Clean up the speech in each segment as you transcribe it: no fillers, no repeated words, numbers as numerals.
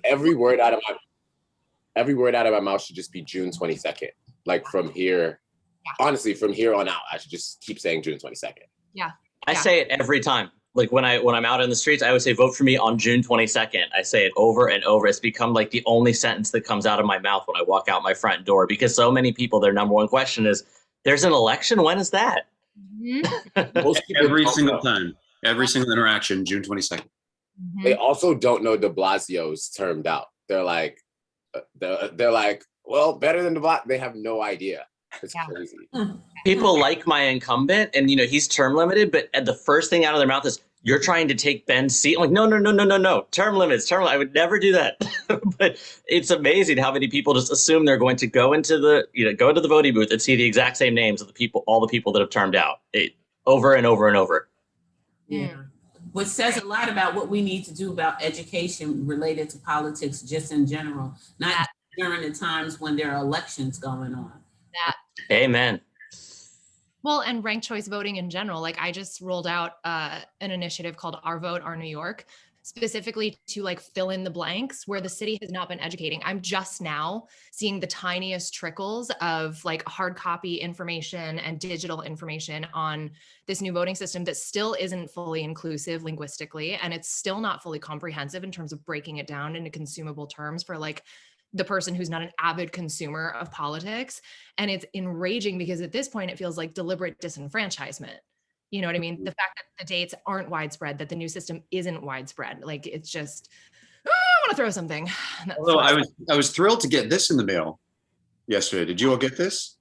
every word out of my mouth should just be June 22nd. Like from here, honestly, from here on out, I should just keep saying June 22nd. Yeah. I say it every time. Like when I'm out in the streets, I would say vote for me on June 22nd. I say it over and over. It's become like the only sentence that comes out of my mouth when I walk out my front door, because so many people, their number one question is, there's an election? When is that? Every single time, every single interaction, June 22nd. They also don't know de Blasio's termed out. They're like, well, better than de Blasio. They have no idea. It's crazy. People like my incumbent, and he's term limited, but the first thing out of their mouth is, you're trying to take Ben's seat. I'm like, no. Term limits. I would never do that. But it's amazing how many people just assume they're going to go into the voting booth and see the exact same names of all the people that have termed out over and over and over. Yeah. Which says a lot about what we need to do about education related to politics, just in general, not during the times when there are elections going on. Amen. Well, and ranked choice voting in general, like I just rolled out an initiative called Our Vote, Our New York, specifically to like fill in the blanks where the city has not been educating. I'm just now seeing the tiniest trickles of like hard copy information and digital information on this new voting system that still isn't fully inclusive linguistically, and it's still not fully comprehensive in terms of breaking it down into consumable terms for like the person who's not an avid consumer of politics. And it's enraging because at this point, it feels like deliberate disenfranchisement. You know what I mean? The fact that the dates aren't widespread, that the new system isn't widespread. Like, it's just, I want to throw something. Although I was thrilled to get this in the mail yesterday. Did you all get this?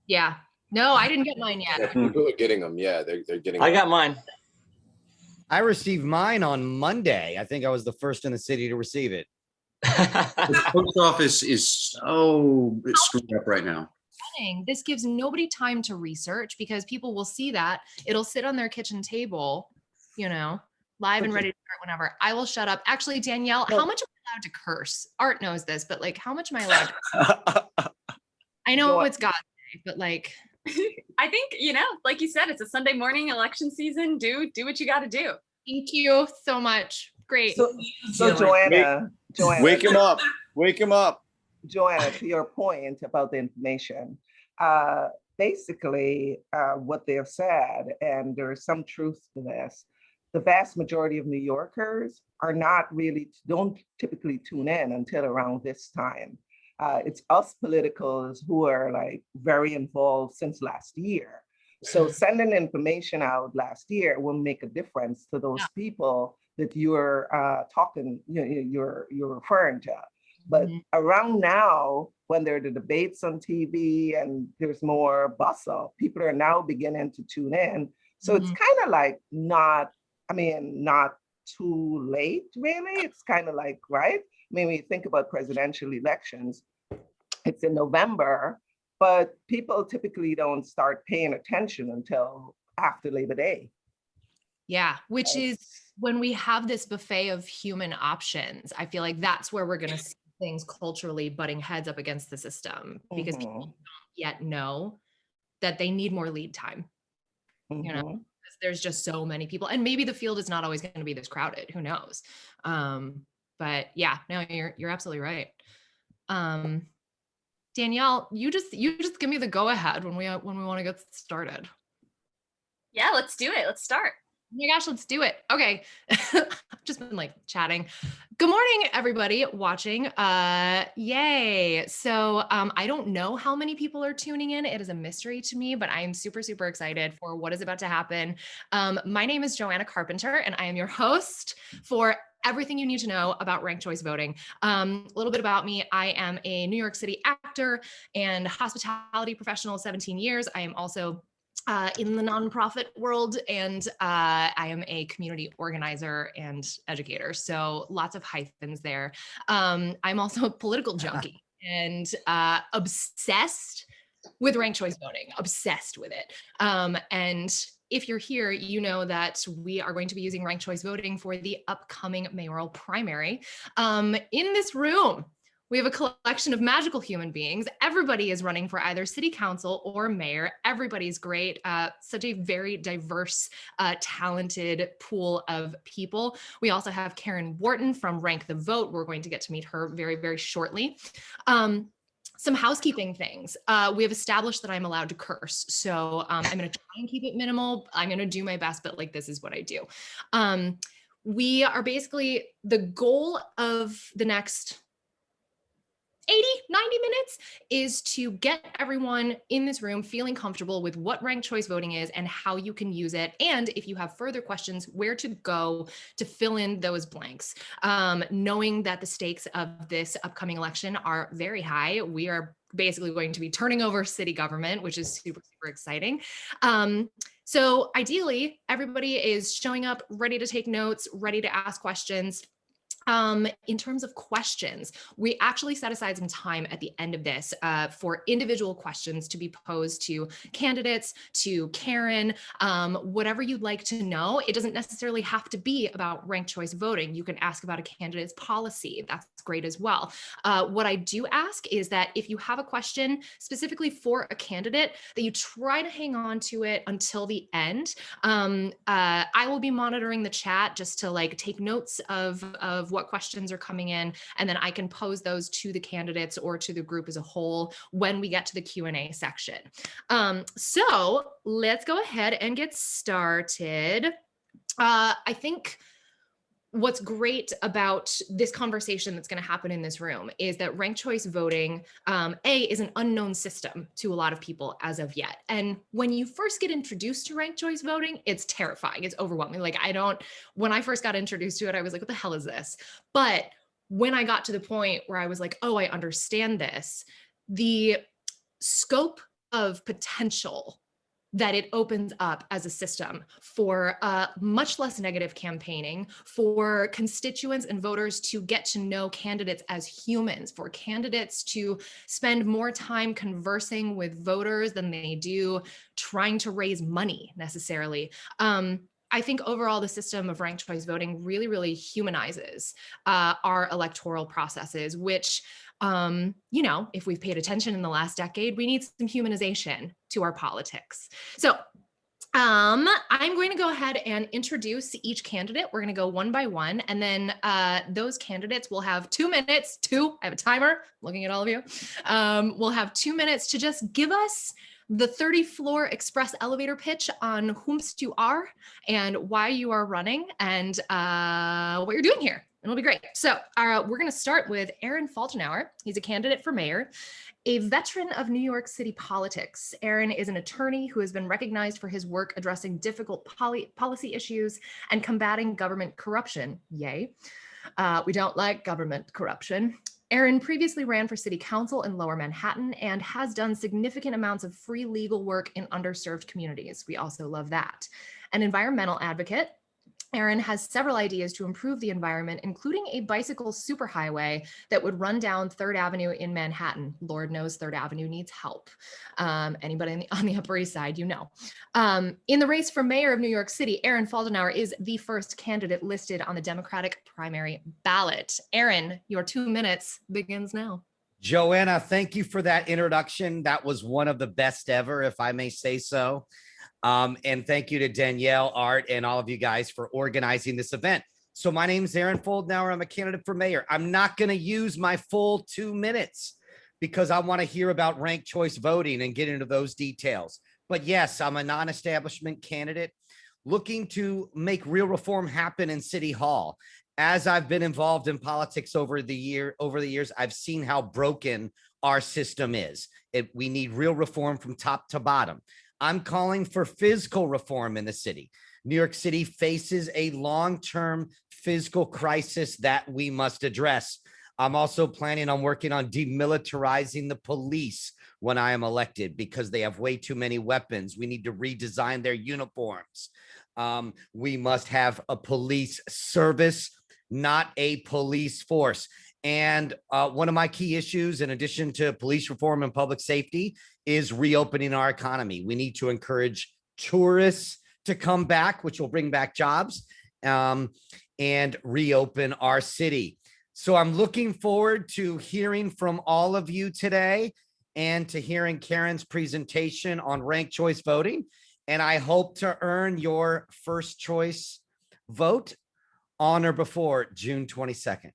Yeah. No, I didn't get mine yet. Yeah, people are getting them. Yeah, they're getting them. I got mine. I received mine on Monday. I think I was the first in the city to receive it. The post office is so screwed up right now. This gives nobody time to research because people will see that. It'll sit on their kitchen table, live and ready to start whenever. I will shut up. Actually, Danielle, how much am I allowed to curse? Art knows this, but like, how much am I allowed to curse? I know it's God's day, but like. I think, like you said, it's a Sunday morning election season. Do what you got to do. Thank you so much. Great. So Joanna, wake him up. Wake him up. Joanna, to your point about the information, basically what they've said, and there is some truth to this, the vast majority of New Yorkers don't typically tune in until around this time. It's us politicals who are like very involved since last year. So sending information out last year will make a difference to those people that you're you're referring to. But around now, when there are the debates on TV and there's more bustle, people are now beginning to tune in. So it's kind of like not too late, really. It's kind of like, right? I mean, when you think about presidential elections, it's in November, but people typically don't start paying attention until after Labor Day. Yeah, which is when we have this buffet of human options. I feel like that's where we're going to see things culturally butting heads up against the system because people don't yet know that they need more lead time. Because there's just so many people, and maybe the field is not always going to be this crowded. Who knows? But yeah, no, you're absolutely right. Danielle, you just give me the go ahead when we want to get started. Yeah, let's do it. Let's start. Oh my gosh, let's do it. Okay. I've just been like chatting. Good morning, everybody watching. Yay. So I don't know how many people are tuning in. It is a mystery to me, but I am super, super excited for what is about to happen. My name is Joanna Carpenter, and I am your host for everything you need to know about ranked choice voting. A little bit about me. I am a New York City actor and hospitality professional, 17 years. I am also in the nonprofit world, and I am a community organizer and educator. So lots of hyphens there. I'm also a political junkie and obsessed with ranked choice voting, obsessed with it. And if you're here, you know that we are going to be using ranked choice voting for the upcoming mayoral primary. In this room, We have a collection of magical human beings. Everybody is running for either city council or mayor. Everybody's great. Such a very diverse, talented pool of people. We also have Karen.end from Rank the Vote. We're going to get to meet her very, very shortly. Some housekeeping things. We have established that I'm allowed to curse. So I'm going to try and keep it minimal. I'm going to do my best, but like, this is what I do. We are basically, the goal of the next 80, 90 minutes is to get everyone in this room feeling comfortable with what ranked choice voting is and how you can use it. And if you have further questions, where to go to fill in those blanks. Knowing that the stakes of this upcoming election are very high, we are basically going to be turning over city government, which is super, super exciting. So ideally, everybody is showing up, ready to take notes, ready to ask questions. In terms of questions, we actually set aside some time at the end of this for individual questions to be posed to candidates, to Karen, whatever you'd like to know. It doesn't necessarily have to be about ranked choice voting. You can ask about a candidate's policy. That's great as well. What I do ask is that if you have a question specifically for a candidate, that you try to hang on to it until the end. I will be monitoring the chat just to like take notes of what questions are coming in, and then I can pose those to the candidates or to the group as a whole when we get to the Q&A section. So let's go ahead and get started. I think what's great about this conversation that's going to happen in this room is that ranked choice voting, is an unknown system to a lot of people as of yet. And when you first get introduced to ranked choice voting, it's terrifying. It's overwhelming. Like when I first got introduced to it, I was like, what the hell is this? But when I got to the point where I was like, oh, I understand this, the scope of potential that it opens up as a system for much less negative campaigning, for constituents and voters to get to know candidates as humans, for candidates to spend more time conversing with voters than they do trying to raise money necessarily. I think overall the system of ranked choice voting really, really humanizes our electoral processes, which if we've paid attention in the last decade, we need some humanization to our politics. So I'm going to go ahead and introduce each candidate. We're going to go one by one, and then those candidates will have 2 minutes I have a timer, looking at all of you. We'll have 2 minutes to just give us the 30-floor express elevator pitch on whomst you are and why you are running and what you're doing here. And it'll be great. So we're going to start with Aaron Foldenauer. He's a candidate for mayor, a veteran of New York City politics. Aaron is an attorney who has been recognized for his work addressing difficult policy issues and combating government corruption. Yay. We don't like government corruption. Aaron previously ran for city council in Lower Manhattan and has done significant amounts of free legal work in underserved communities. We also love that. An environmental advocate, Aaron has several ideas to improve the environment, including a bicycle superhighway that would run down 3rd Avenue in Manhattan. Lord knows 3rd Avenue needs help. Anybody on the Upper East Side, you know. In the race for mayor of New York City, Aaron Foldenauer is the first candidate listed on the Democratic primary ballot. Aaron, your 2 minutes begins now. Joanna, thank you for that introduction. That was one of the best ever, if I may say so. And thank you to Danielle, Art, and all of you guys for organizing this event. So my name is Aaron Foldenauer. I'm a candidate for mayor. I'm not going to use my full 2 minutes because I want to hear about ranked choice voting and get into those details. But yes, I'm a non-establishment candidate looking to make real reform happen in City Hall. As I've been involved in politics over the years, I've seen how broken our system is. We need real reform from top to bottom. I'm calling for fiscal reform in the city. New York City faces a long-term fiscal crisis that we must address. I'm also planning on working on demilitarizing the police when I am elected because they have way too many weapons. We need to redesign their uniforms. We must have a police service, not a police force. And one of my key issues, in addition to police reform and public safety, is reopening our economy. We need to encourage tourists to come back, which will bring back jobs, and reopen our city. So I'm looking forward to hearing from all of you today and to hearing Karen's presentation on ranked choice voting. And I hope to earn your first choice vote on or before June 22nd.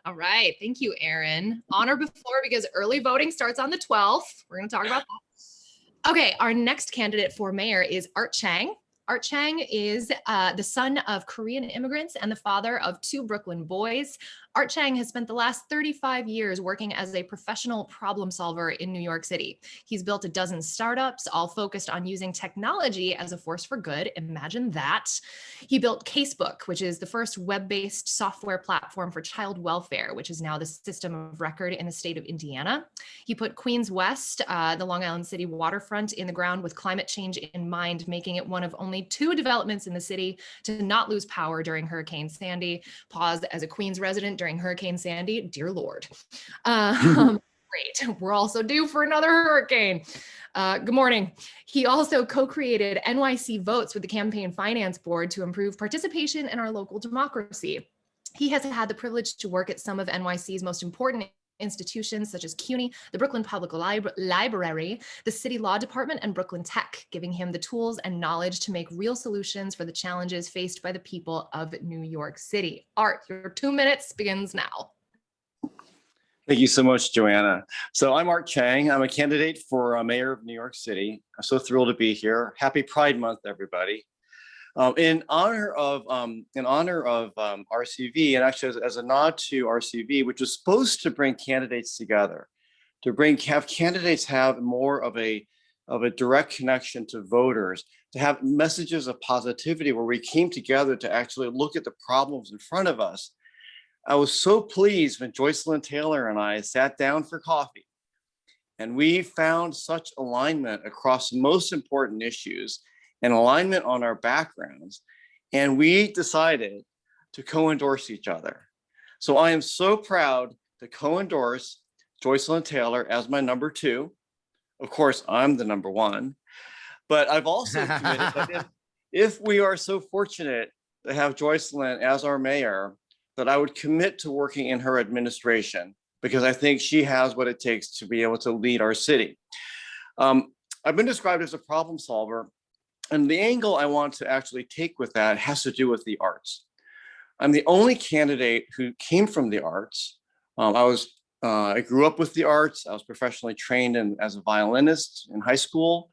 All right. Thank you, Aaron. On or before, because early voting starts on the 12th. We're going to talk about that. Okay. Our next candidate for mayor is Art Chang. Art Chang is the son of Korean immigrants and the father of 2 Brooklyn boys. Art Chang has spent the last 35 years working as a professional problem solver in New York City. He's built a dozen startups, all focused on using technology as a force for good. Imagine that. He built Casebook, which is the first web-based software platform for child welfare, which is now the system of record in the state of Indiana. He put Queens West, the Long Island City waterfront, in the ground with climate change in mind, making it one of only 2 developments in the city to not lose power during Hurricane Sandy. Pause, as a Queens resident during Hurricane Sandy, dear Lord. Great. We're also due for another hurricane. Good morning. He also co-created NYC Votes with the Campaign Finance Board to improve participation in our local democracy. He has had the privilege to work at some of NYC's most important institutions, such as CUNY, the Brooklyn Public Library, the City Law Department, and Brooklyn Tech, giving him the tools and knowledge to make real solutions for the challenges faced by the people of New York City. Art, your 2 minutes begins now. Thank you so much, Joanna. So I'm Art Chang. I'm a candidate for mayor of New York City. I'm so thrilled to be here. Happy Pride Month, everybody. In honor of RCV, and actually as a nod to RCV, which was supposed to bring candidates together, to have candidates have more of a direct connection to voters, to have messages of positivity where we came together to actually look at the problems in front of us. I was so pleased when Joycelyn Taylor and I sat down for coffee, and we found such alignment across the most important issues and alignment on our backgrounds. And we decided to co-endorse each other. So I am so proud to co-endorse Joycelyn Taylor as my number 2. Of course, I'm the number 1, but I've also committed that if we are so fortunate to have Joycelyn as our mayor, that I would commit to working in her administration, because I think she has what it takes to be able to lead our city. I've been described as a problem solver, and the angle I want to actually take with that has to do with the arts. I'm the only candidate who came from the arts. I grew up with the arts. I was professionally trained as a violinist in high school.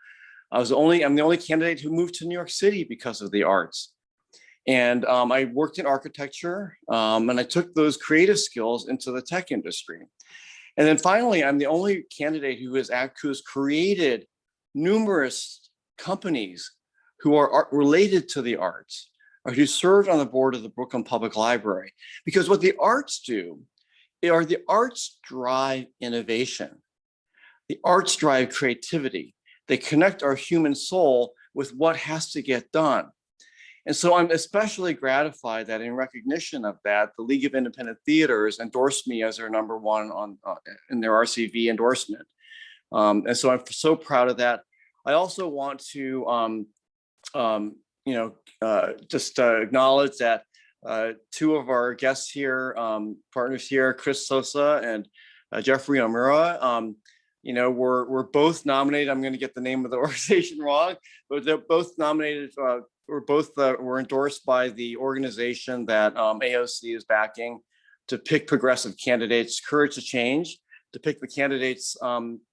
I'm the only candidate who moved to New York City because of the arts. And I worked in architecture, and I took those creative skills into the tech industry. And then finally, I'm the only candidate who has created numerous companies who are related to the arts, or who served on the board of the Brooklyn Public Library. Because what the arts do, the arts drive innovation. The arts drive creativity. They connect our human soul with what has to get done. And so I'm especially gratified that in recognition of that, the League of Independent Theaters endorsed me as their number 1 in their RCV endorsement. And so I'm so proud of that. I also want to just acknowledge that 2 of our guests here, partners here, Chris Sosa and Jeffrey Omura, we're both nominated. I'm going to get the name of the organization wrong, but they're both nominated. Were endorsed by the organization that AOC is backing to pick progressive candidates, Courage to Change, to pick the candidates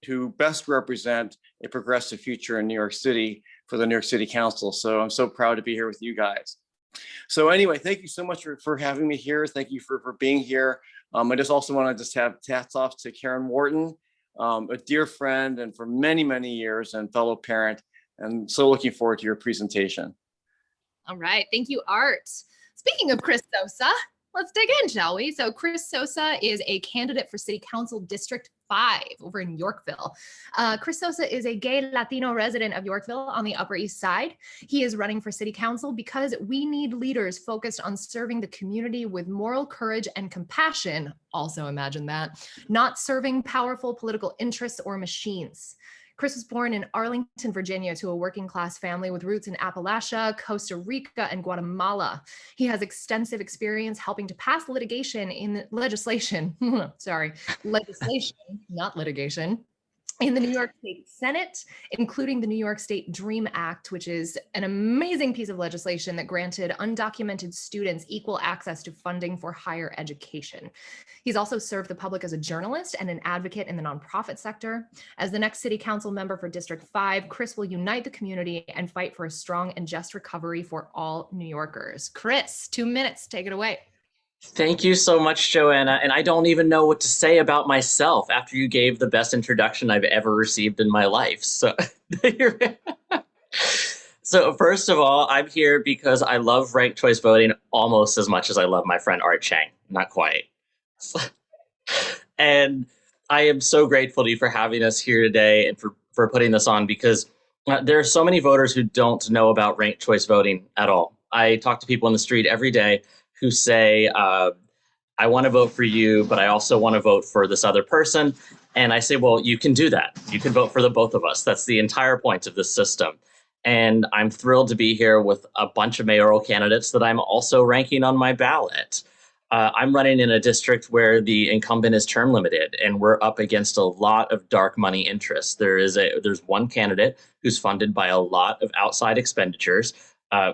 who best represent a progressive future in New York City for the New York City Council. So I'm so proud to be here with you guys. So anyway, thank you so much for having me here. Thank you for being here. I just also want to just have hats off to Karen Wharton, a dear friend and for many, many years, and fellow parent. And so looking forward to your presentation. All right. Thank you, Art. Speaking of Chris Sosa, let's dig in, shall we? So Chris Sosa is a candidate for City Council District 5 over in Yorkville. Chris Sosa is a gay Latino resident of Yorkville on the Upper East Side. He is running for City Council because we need leaders focused on serving the community with moral courage and compassion. Also imagine that, not serving powerful political interests or machines. Chris was born in Arlington, Virginia, to a working class family with roots in Appalachia, Costa Rica, and Guatemala. He has extensive experience helping to pass legislation, not litigation, in the New York State Senate, including the New York State DREAM Act, which is an amazing piece of legislation that granted undocumented students equal access to funding for higher education. He's also served the public as a journalist and an advocate in the nonprofit sector. As the next city council member for District 5, Chris will unite the community and fight for a strong and just recovery for all New Yorkers. Chris, 2 minutes, take it away. Thank you so much, Joanna. And I don't even know what to say about myself after you gave the best introduction I've ever received in my life. So, so first of all, I'm here because I love ranked choice voting almost as much as I love my friend Art Chang. Not quite. And I am so grateful to you for having us here today and for putting this on, because there are so many voters who don't know about ranked choice voting at all. I talk to people in the street every day who say, I want to vote for you, but I also want to vote for this other person. And I say, well, you can do that. You can vote for the both of us. That's the entire point of this system. And I'm thrilled to be here with a bunch of mayoral candidates that I'm also ranking on my ballot. I'm running in a district where the incumbent is term limited, and we're up against a lot of dark money interests. There's one candidate who's funded by a lot of outside expenditures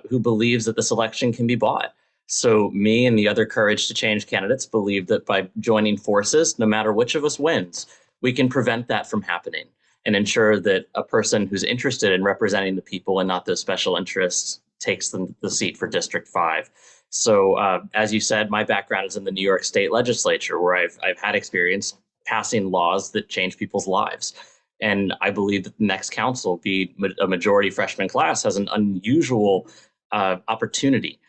who believes that this election can be bought. So me and the other Courage to Change candidates believe that by joining forces, no matter which of us wins, we can prevent that from happening and ensure that a person who's interested in representing the people and not those special interests takes the seat for District 5. So as you said, my background is in the New York State Legislature, where I've had experience passing laws that change people's lives. And I believe that the next council, be a majority freshman class, has an unusual opportunity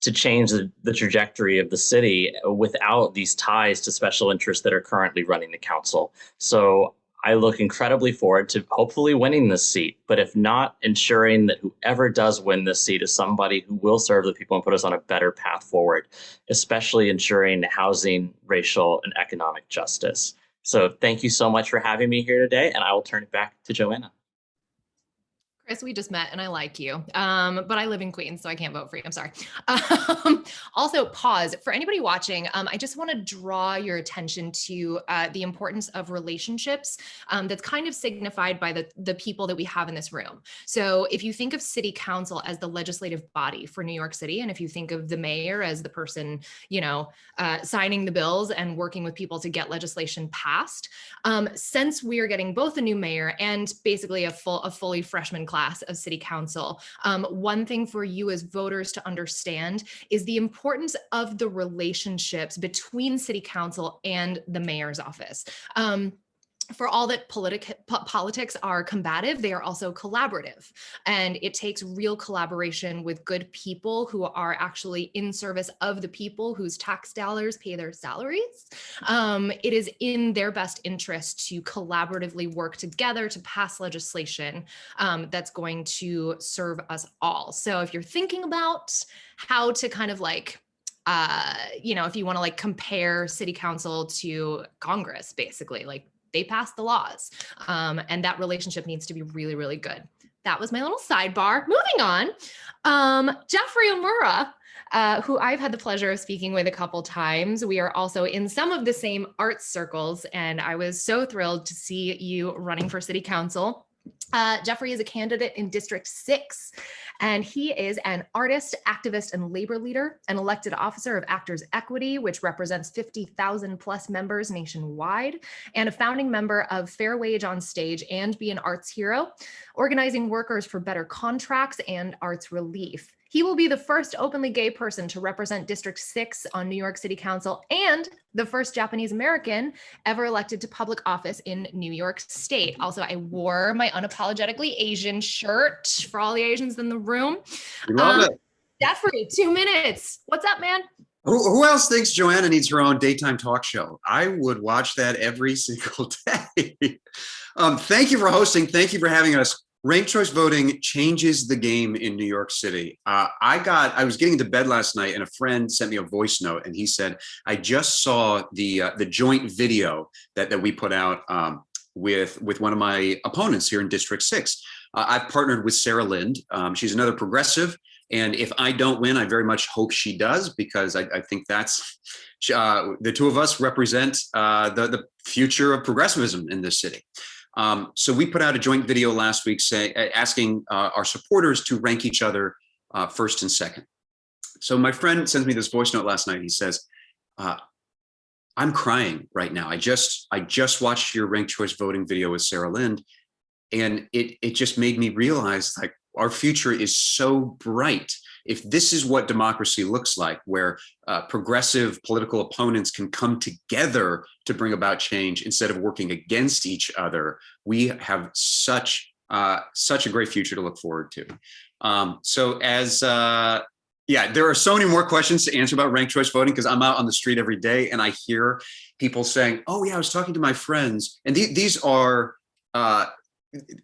to change the trajectory of the city without these ties to special interests that are currently running the council. So I look incredibly forward to hopefully winning this seat, but if not, ensuring that whoever does win this seat is somebody who will serve the people and put us on a better path forward, especially ensuring housing, racial, and economic justice. So thank you so much for having me here today, and I will turn it back to Joanna. Chris, we just met and I like you, but I live in Queens, so I can't vote for you. I'm sorry. Also, pause. For anybody watching, I just want to draw your attention to the importance of relationships that's kind of signified by the people that we have in this room. So if you think of city council as the legislative body for New York City, and if you think of the mayor as the person, signing the bills and working with people to get legislation passed, since we are getting both a new mayor and basically a fully freshman class of city council, one thing for you as voters to understand is the importance of the relationships between city council and the mayor's office. For all that politics are combative, they are also collaborative. And it takes real collaboration with good people who are actually in service of the people whose tax dollars pay their salaries. It is in their best interest to collaboratively work together to pass legislation that's going to serve us all. So if you're thinking about how to kind of if you want to compare city council to Congress, basically, they pass the laws, and that relationship needs to be really, really good. That was my little sidebar. Moving on, Jeffrey Omura, who I've had the pleasure of speaking with a couple times. We are also in some of the same arts circles, and I was so thrilled to see you running for city council. Jeffrey is a candidate in District 6, and he is an artist, activist, and labor leader, an elected officer of Actors Equity, which represents 50,000 plus members nationwide, and a founding member of Fair Wage on Stage and Be an Arts Hero, organizing workers for better contracts and arts relief. He will be the first openly gay person to represent District 6 on New York City Council and the first Japanese American ever elected to public office in New York State. Also, I wore my unapologetically Asian shirt for all the Asians in the room. We love it. Jeffrey, 2 minutes. What's up, man? Who else thinks Joanna needs her own daytime talk show? I would watch that every single day. Thank you for hosting. Thank you for having us. Ranked choice voting changes the game in New York City. I was getting into bed last night and a friend sent me a voice note and he said, I just saw the joint video that we put out with one of my opponents here in District 6. I've partnered with Sarah Lind. She's another progressive. And if I don't win, I very much hope she does, because I think that's the two of us represent the future of progressivism in this city. So we put out a joint video last week asking our supporters to rank each other first and second. So my friend sends me this voice note last night. He says, I'm crying right now. I just watched your ranked choice voting video with Sarah Lind, and it just made me realize, like, our future is so bright. If this is what democracy looks like, where progressive political opponents can come together to bring about change instead of working against each other, we have such a great future to look forward to. Yeah, there are so many more questions to answer about ranked choice voting, because I'm out on the street every day and I hear people saying, oh yeah, I was talking to my friends. And these are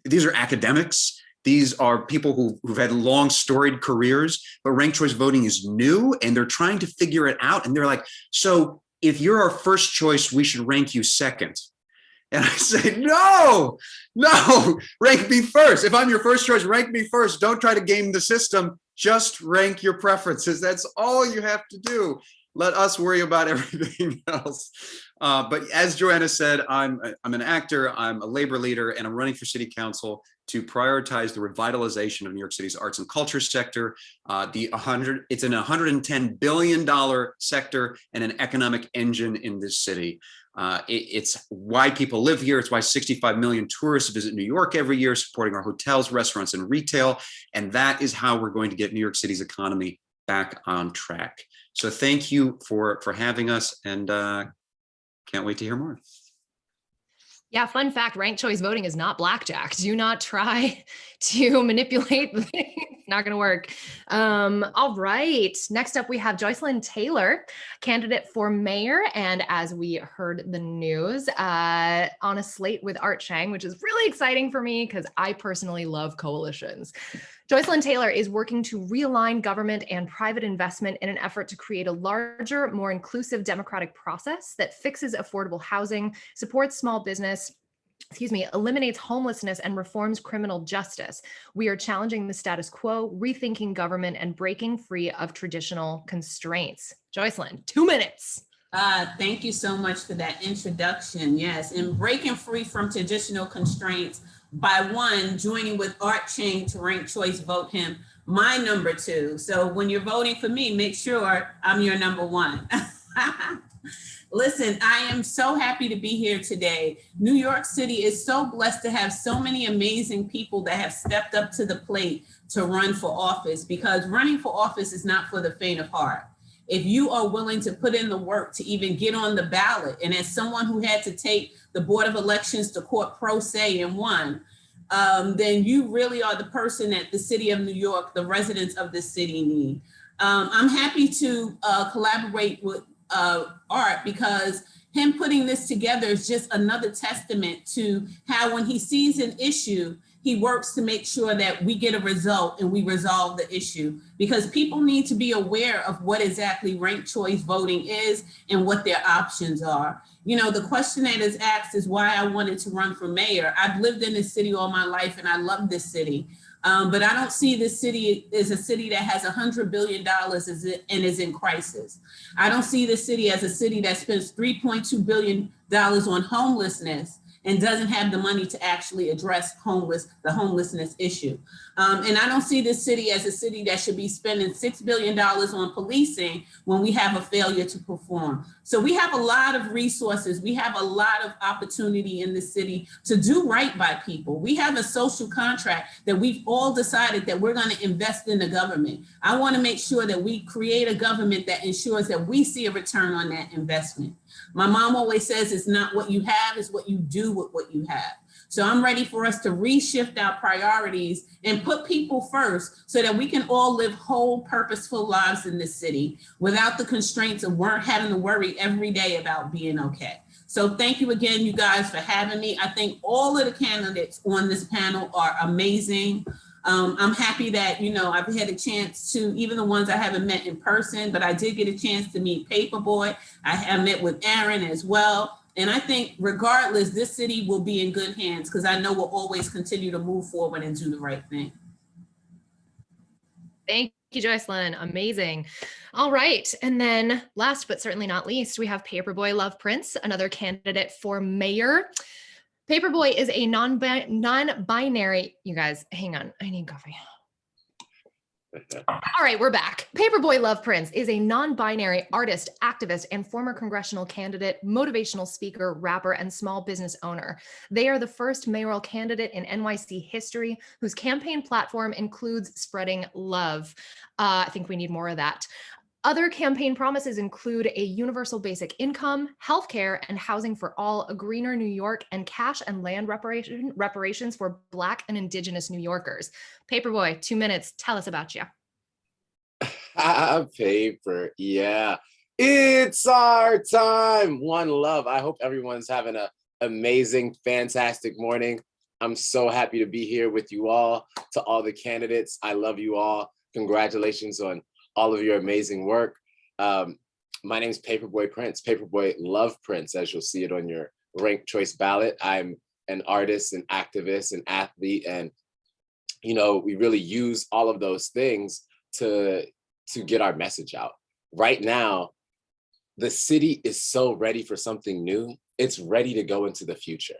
academics. These are people who've had long storied careers, but ranked choice voting is new and they're trying to figure it out. And they're like, so if you're our first choice, we should rank you second. And I say, no, rank me first. If I'm your first choice, rank me first. Don't try to game the system. Just rank your preferences. That's all you have to do. Let us worry about everything else. But as Joanna said, I'm an actor, I'm a labor leader, and I'm running for city council to prioritize the revitalization of New York City's arts and culture sector. It's an $110 billion sector and an economic engine in this city. It's why people live here. It's why 65 million tourists visit New York every year, supporting our hotels, restaurants, and retail. And that is how we're going to get New York City's economy back on track. So thank you for having us, and can't wait to hear more. Yeah, fun fact, ranked choice voting is not blackjack. Do not try to manipulate the thing. It's not going to work. All right. Next up, we have Joycelyn Taylor, candidate for mayor. And as we heard the news, on a slate with Art Chang, which is really exciting for me because I personally love coalitions. Joycelyn Taylor is working to realign government and private investment in an effort to create a larger, more inclusive democratic process that fixes affordable housing, supports small business, eliminates homelessness, and reforms criminal justice. We are challenging the status quo, rethinking government, and breaking free of traditional constraints. Joycelyn, 2 minutes. Thank you so much for that introduction. Yes, and breaking free from traditional constraints by joining with Art Chang to rank choice vote him my number 2. So when you're voting for me, make sure I'm your number 1. Listen, I am so happy to be here today. New York City is so blessed to have so many amazing people that have stepped up to the plate to run for office, because running for office is not for the faint of heart. If you are willing to put in the work to even get on the ballot, and as someone who had to take the Board of Elections to court pro se and won, then you really are the person that the city of New York, the residents of the city need. I'm happy to collaborate with Art, because him putting this together is just another testament to how when he sees an issue, he works to make sure that we get a result and we resolve the issue, because people need to be aware of what exactly ranked choice voting is and what their options are. You know, the question that is asked is why I wanted to run for mayor. I've lived in this city all my life and I love this city. But I don't see this city as a city that has $100 billion and is in crisis. I don't see this city as a city that spends $3.2 billion on homelessness and doesn't have the money to actually address the homelessness issue. And I don't see this city as a city that should be spending $6 billion on policing when we have a failure to perform. So we have a lot of resources. We have a lot of opportunity in the city to do right by people. We have a social contract that we've all decided that we're going to invest in the government. I want to make sure that we create a government that ensures that we see a return on that investment. My mom always says it's not what you have, it's what you do with what you have. So I'm ready for us to reshift our priorities and put people first so that we can all live whole, purposeful lives in this city without the constraints of having to worry every day about being okay. So thank you again, you guys, for having me. I think all of the candidates on this panel are amazing. I'm happy that, you know, I've had a chance to, even the ones I haven't met in person, but I did get a chance to meet Paperboy. I have met with Aaron as well. And I think regardless, this city will be in good hands because I know we'll always continue to move forward and do the right thing. Thank you, Joycelyn. Amazing. All right. And then last but certainly not least, we have Paperboy Love Prince, another candidate for mayor. Paperboy is a non-binary, you guys, hang on, I need coffee. All right, we're back. Paperboy Love Prince is a non-binary artist, activist, and former congressional candidate, motivational speaker, rapper, and small business owner. They are the first mayoral candidate in NYC history whose campaign platform includes spreading love. I think we need more of that. Other campaign promises include a universal basic income, healthcare and housing for all, a greener New York, and cash and land reparations for Black and Indigenous New Yorkers. Paperboy, 2 minutes. Tell us about you. Paper, yeah. It's our time. One love. I hope everyone's having an amazing, fantastic morning. I'm so happy to be here with you all. To all the candidates, I love you all. Congratulations on all of your amazing work. My name's Paperboy Prince, Paperboy Love Prince, as you'll see it on your ranked choice ballot. I'm an artist, an activist, an athlete, and you know, we really use all of those things to get our message out. Right now, the city is so ready for something new. It's ready to go into the future.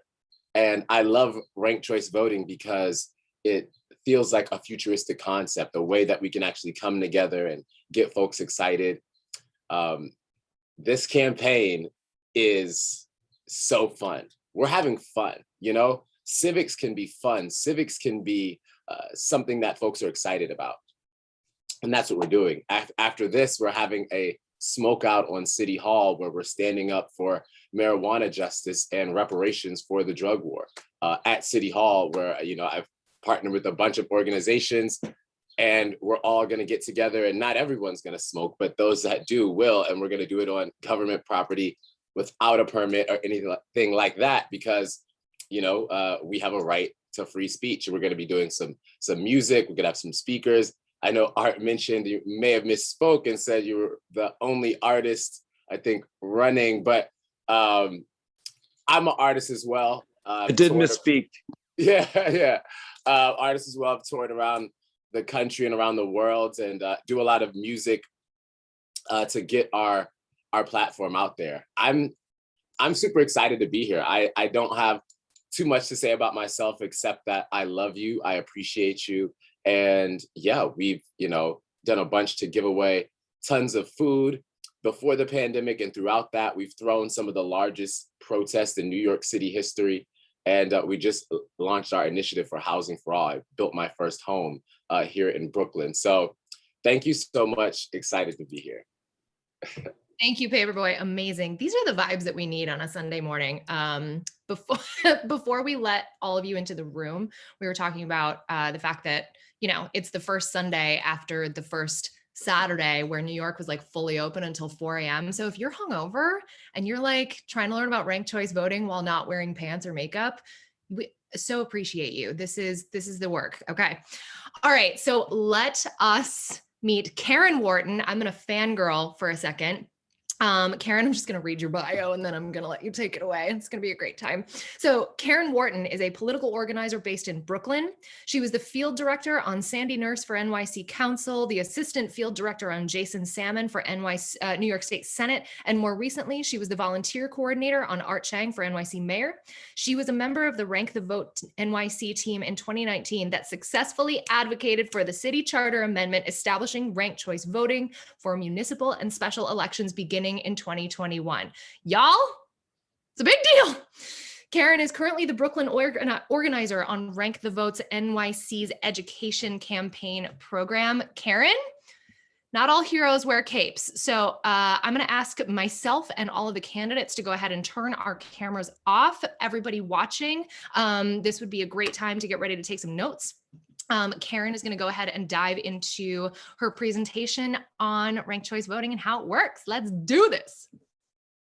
And I love ranked choice voting because it feels like a futuristic concept, a way that we can actually come together and get folks excited. This campaign is so fun. We're having fun, you know? Civics can be fun. Civics can be something that folks are excited about. And that's what we're doing. After this, we're having a smoke out on City Hall where we're standing up for marijuana justice and reparations for the drug war at City Hall, where, you know, I've partnered with a bunch of organizations and we're all going to get together, and not everyone's going to smoke, but those that do will. And we're going to do it on government property without a permit or anything like that, because, you know, we have a right to free speech. And we're going to be doing some music. We're going to have some speakers. I know Art mentioned you may have misspoke and said you were the only artist, I think, running, but I'm an artist as well. I did misspeak. Yeah. Artist as well. I've toured around the country and around the world, and do a lot of music to get our platform out there. I'm super excited to be here. I don't have too much to say about myself except that I love you, I appreciate you, and yeah, we've, you know, done a bunch to give away tons of food before the pandemic, and throughout that, we've thrown some of the largest protests in New York City history. And we just launched our initiative for Housing for All. I built my first home here in Brooklyn. So thank you so much. Excited to be here. Thank you, Paperboy. Amazing. These are the vibes that we need on a Sunday morning. Before we let all of you into the room, we were talking about the fact that, you know, it's the first Sunday after the first Saturday where New York was like fully open until 4 a.m. So if you're hungover and you're like trying to learn about ranked choice voting while not wearing pants or makeup, we so appreciate you. This is the work. Okay. All right. So let us meet Karen Wharton. I'm going to fangirl for a second. Karen, I'm just going to read your bio and then I'm going to let you take it away. It's going to be a great time. So Karen Wharton is a political organizer based in Brooklyn. She was the field director on Sandy Nurse for NYC Council, the assistant field director on Jason Salmon for New York State Senate, and more recently, she was the volunteer coordinator on Art Chang for NYC Mayor. She was a member of the Rank the Vote NYC team in 2019 that successfully advocated for the city charter amendment establishing ranked choice voting for municipal and special elections beginning in 2021. Y'all, it's a big deal. Karen is currently the Brooklyn organizer on Rank the Vote's NYC's education campaign program. Karen, not all heroes wear capes. So I'm going to ask myself and all of the candidates to go ahead and turn our cameras off. Everybody watching, this would be a great time to get ready to take some notes. Karen is going to go ahead and dive into her presentation on ranked choice voting and how it works. Let's do this.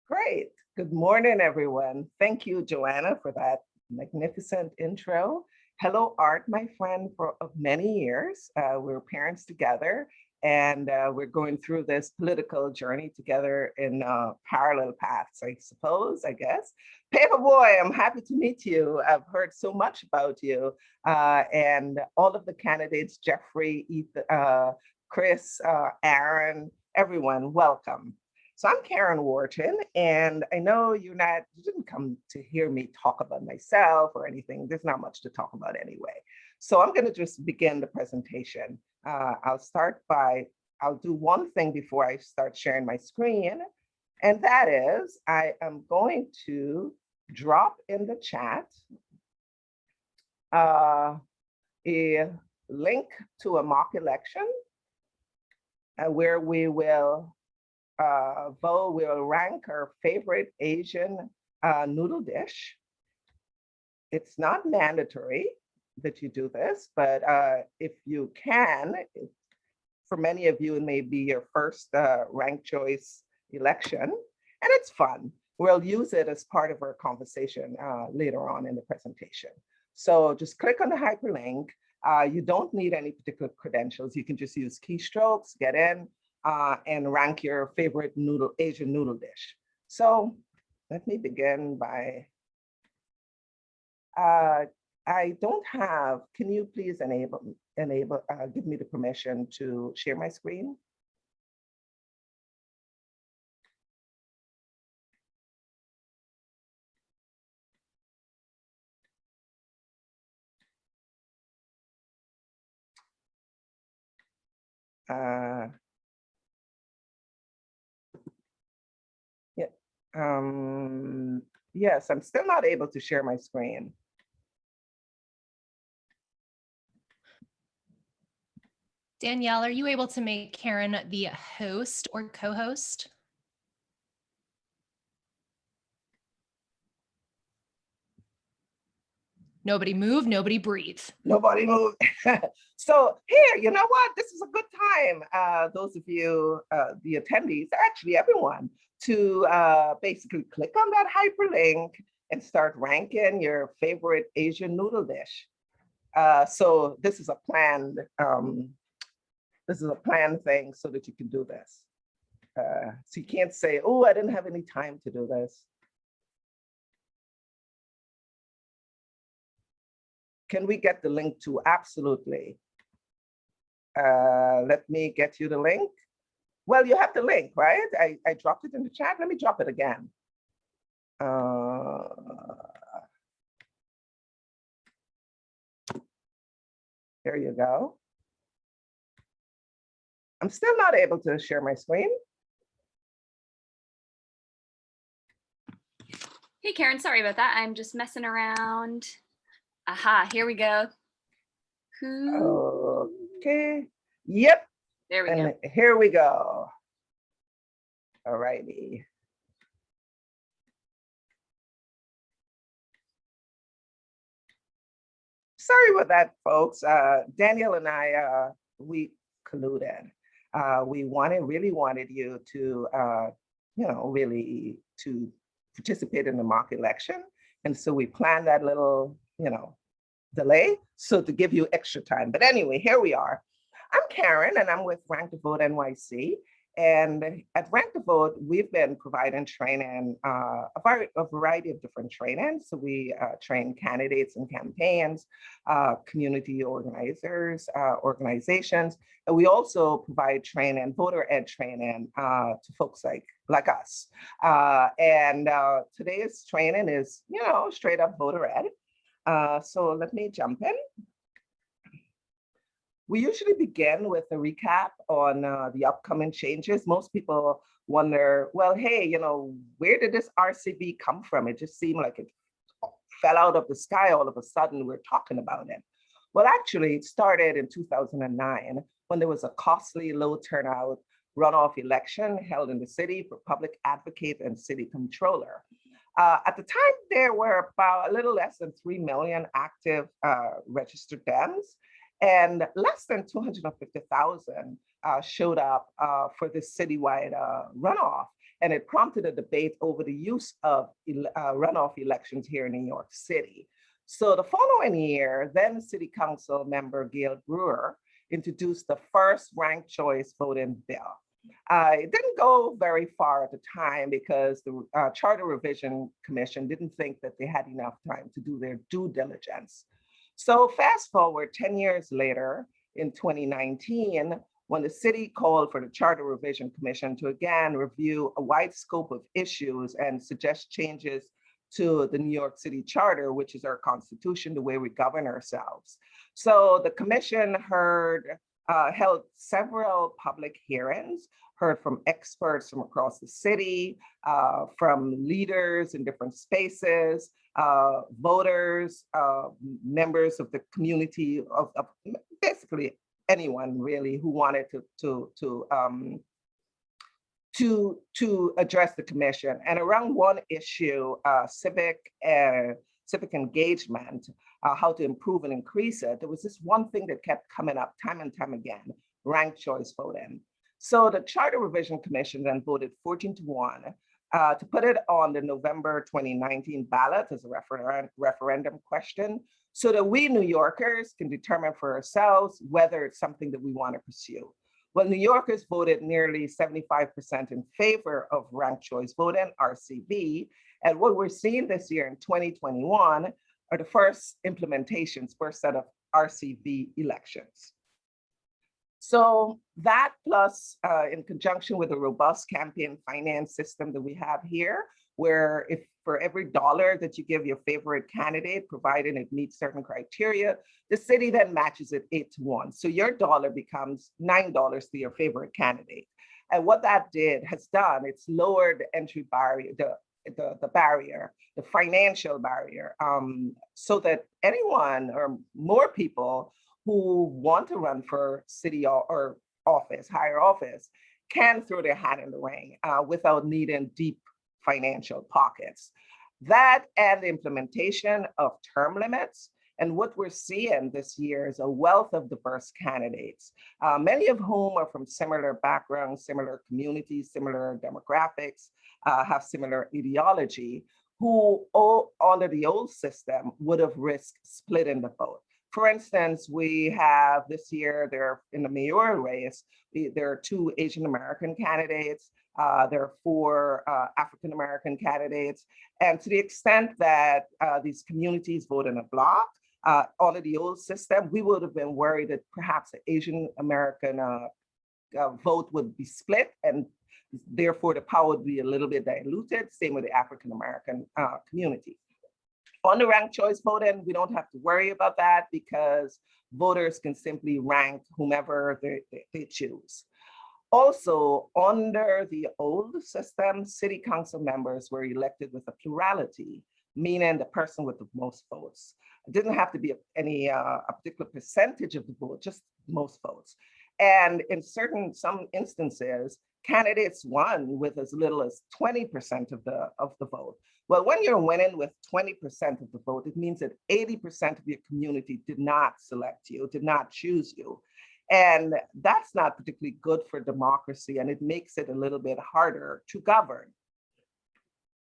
Great. Good morning, everyone. Thank you, Joanna, for that magnificent intro. Hello, Art, my friend of many years. We're parents together, And we're going through this political journey together in parallel paths, I suppose, I guess. Paperboy, I'm happy to meet you. I've heard so much about you. And all of the candidates, Jeffrey, Ethan, Chris, Aaron, everyone, welcome. So I'm Karen Wharton, and I know you didn't come to hear me talk about myself or anything. There's not much to talk about anyway. So I'm going to just begin the presentation. I'll do one thing before I start sharing my screen, and that is I am going to drop in the chat a link to a mock election where we will vote, we'll rank our favorite Asian noodle dish. It's not mandatory that you do this, but if you can, for many of you, it may be your first ranked choice election, and it's fun. We'll use it as part of our conversation later on in the presentation. So just click on the hyperlink. You don't need any particular credentials. You can just use keystrokes, get in, and rank your favorite Asian noodle dish. So let me begin by, I don't have, can you please give me the permission to share my screen? Yes, I'm still not able to share my screen. Danielle, are you able to make Karen the host or co-host? Nobody move, nobody breathe. Nobody move. So here, you know what? This is a good time. Those of you, the attendees, actually everyone, to basically click on that hyperlink and start ranking your favorite Asian noodle dish. So this is a planned thing so that you can do this. So you can't say, oh, I didn't have any time to do this. Can we get the link to? Absolutely. Let me get you the link. Well, you have the link, right? I dropped it in the chat. Let me drop it again. There you go. I'm still not able to share my screen. Hey, Karen, sorry about that. I'm just messing around. Aha, here we go. Okay. Yep. There we go. Here we go. All righty. Sorry about that, folks. Daniel and I, we colluded. We really wanted you to, really to participate in the mock election. And so we planned that little, delay, so to give you extra time. But anyway, here we are. I'm Karen, and I'm with Rank the Vote NYC. And at Rank the Vote, we've been providing training, a variety of different trainings. So we train candidates and campaigns, community organizers, organizations. And we also provide training, voter ed training to folks like us. And today's training is, straight up voter ed. So let me jump in. We usually begin with a recap on the upcoming changes. Most people wonder, well, hey, where did this RCV come from? It just seemed like it fell out of the sky all of a sudden. We're talking about it. Well, actually, it started in 2009 when there was a costly, low turnout runoff election held in the city for public advocate and city controller. At the time, there were about a little less than 3 million active registered Dems, and less than 250,000 showed up for this citywide runoff. And it prompted a debate over the use of runoff elections here in New York City. So the following year, then City Council member Gail Brewer introduced the first ranked choice voting bill. It didn't go very far at the time because the Charter Revision Commission didn't think that they had enough time to do their due diligence. So fast forward 10 years later, in 2019, when the city called for the Charter Revision Commission to again review a wide scope of issues and suggest changes to the New York City Charter, which is our constitution, the way we govern ourselves. So the commission held several public hearings, heard from experts from across the city, from leaders in different spaces, voters, members of the community, of basically anyone really who wanted to address the commission. And around one issue, civic engagement, how to improve and increase it, there was this one thing that kept coming up time and time again: ranked choice voting. So the Charter Revision Commission then voted 14-1 to put it on the November 2019 ballot as a referendum question, so that we New Yorkers can determine for ourselves whether it's something that we want to pursue. Well, New Yorkers voted nearly 75% in favor of ranked choice voting, RCV, and what we're seeing this year in 2021 are the first set of RCV elections. So that plus in conjunction with a robust campaign finance system that we have here, where if for every dollar that you give your favorite candidate, provided it meets certain criteria, the city then matches it 8-1. So your dollar becomes $9 to your favorite candidate. And what that has done, it's lowered the entry barrier, the barrier, the financial barrier, so that anyone or more people who want to run for city or office, higher office, can throw their hat in the ring without needing deep financial pockets. That and the implementation of term limits. And what we're seeing this year is a wealth of diverse candidates, many of whom are from similar backgrounds, similar communities, similar demographics, have similar ideology, who under the old system would have risked splitting the vote. For instance, we have this year, in the mayoral race, there are 2 Asian American candidates, there are 4 African American candidates. And to the extent that these communities vote in a block, under the old system, we would have been worried that perhaps the Asian American vote would be split, and therefore the power would be a little bit diluted, same with the African American community. On the ranked choice voting, we don't have to worry about that because voters can simply rank whomever they choose. Also, under the old system, city council members were elected with a plurality, meaning the person with the most votes. It didn't have to be a particular percentage of the vote, just most votes. And in some instances, candidates won with as little as 20% of the vote. Well, when you're winning with 20% of the vote, it means that 80% of your community did not select you, did not choose you. And that's not particularly good for democracy, and it makes it a little bit harder to govern.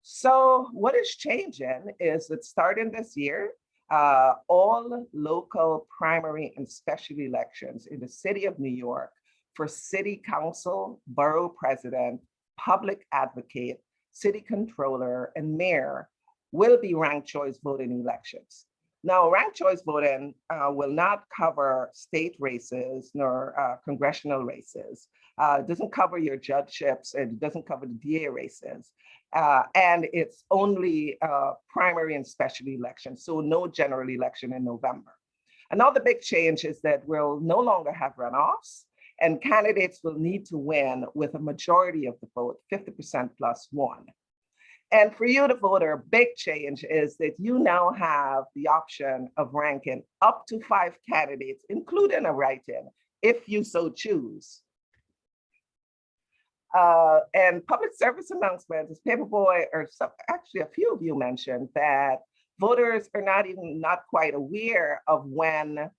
So what is changing is that starting this year, all local primary and special elections in the city of New York for city council, borough president, public advocate, city controller, and mayor will be ranked choice voting elections. Now, ranked choice voting will not cover state races nor congressional races. It doesn't cover your judgeships, and it doesn't cover the DA races. And it's only primary and special elections, so no general election in November. Another big change is that we'll no longer have runoffs, and candidates will need to win with a majority of the vote, 50% plus 1. And for you, the voter, a big change is that you now have the option of ranking up to 5 candidates, including a write-in, if you so choose. And public service announcements, as Paperboy, or actually a few of you mentioned, that voters are not quite aware of when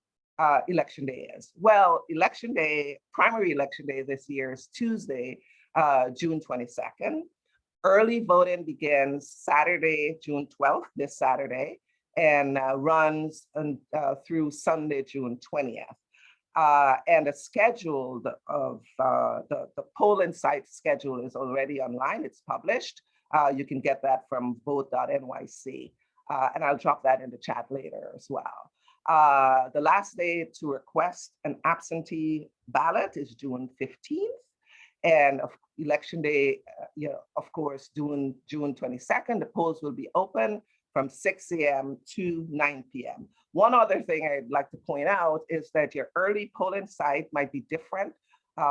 election day is. Well, election day, primary election day this year is Tuesday, June 22nd. Early voting begins Saturday, June 12th, this Saturday, and runs through Sunday, June 20th. And a schedule of the polling site schedule is already online. It's published. You can get that from vote.nyc. And I'll drop that in the chat later as well. The last day to request an absentee ballot is June 15th. And election day, of course, June 22nd, the polls will be open from 6 a.m. to 9 p.m. One other thing I'd like to point out is that your early polling site might be different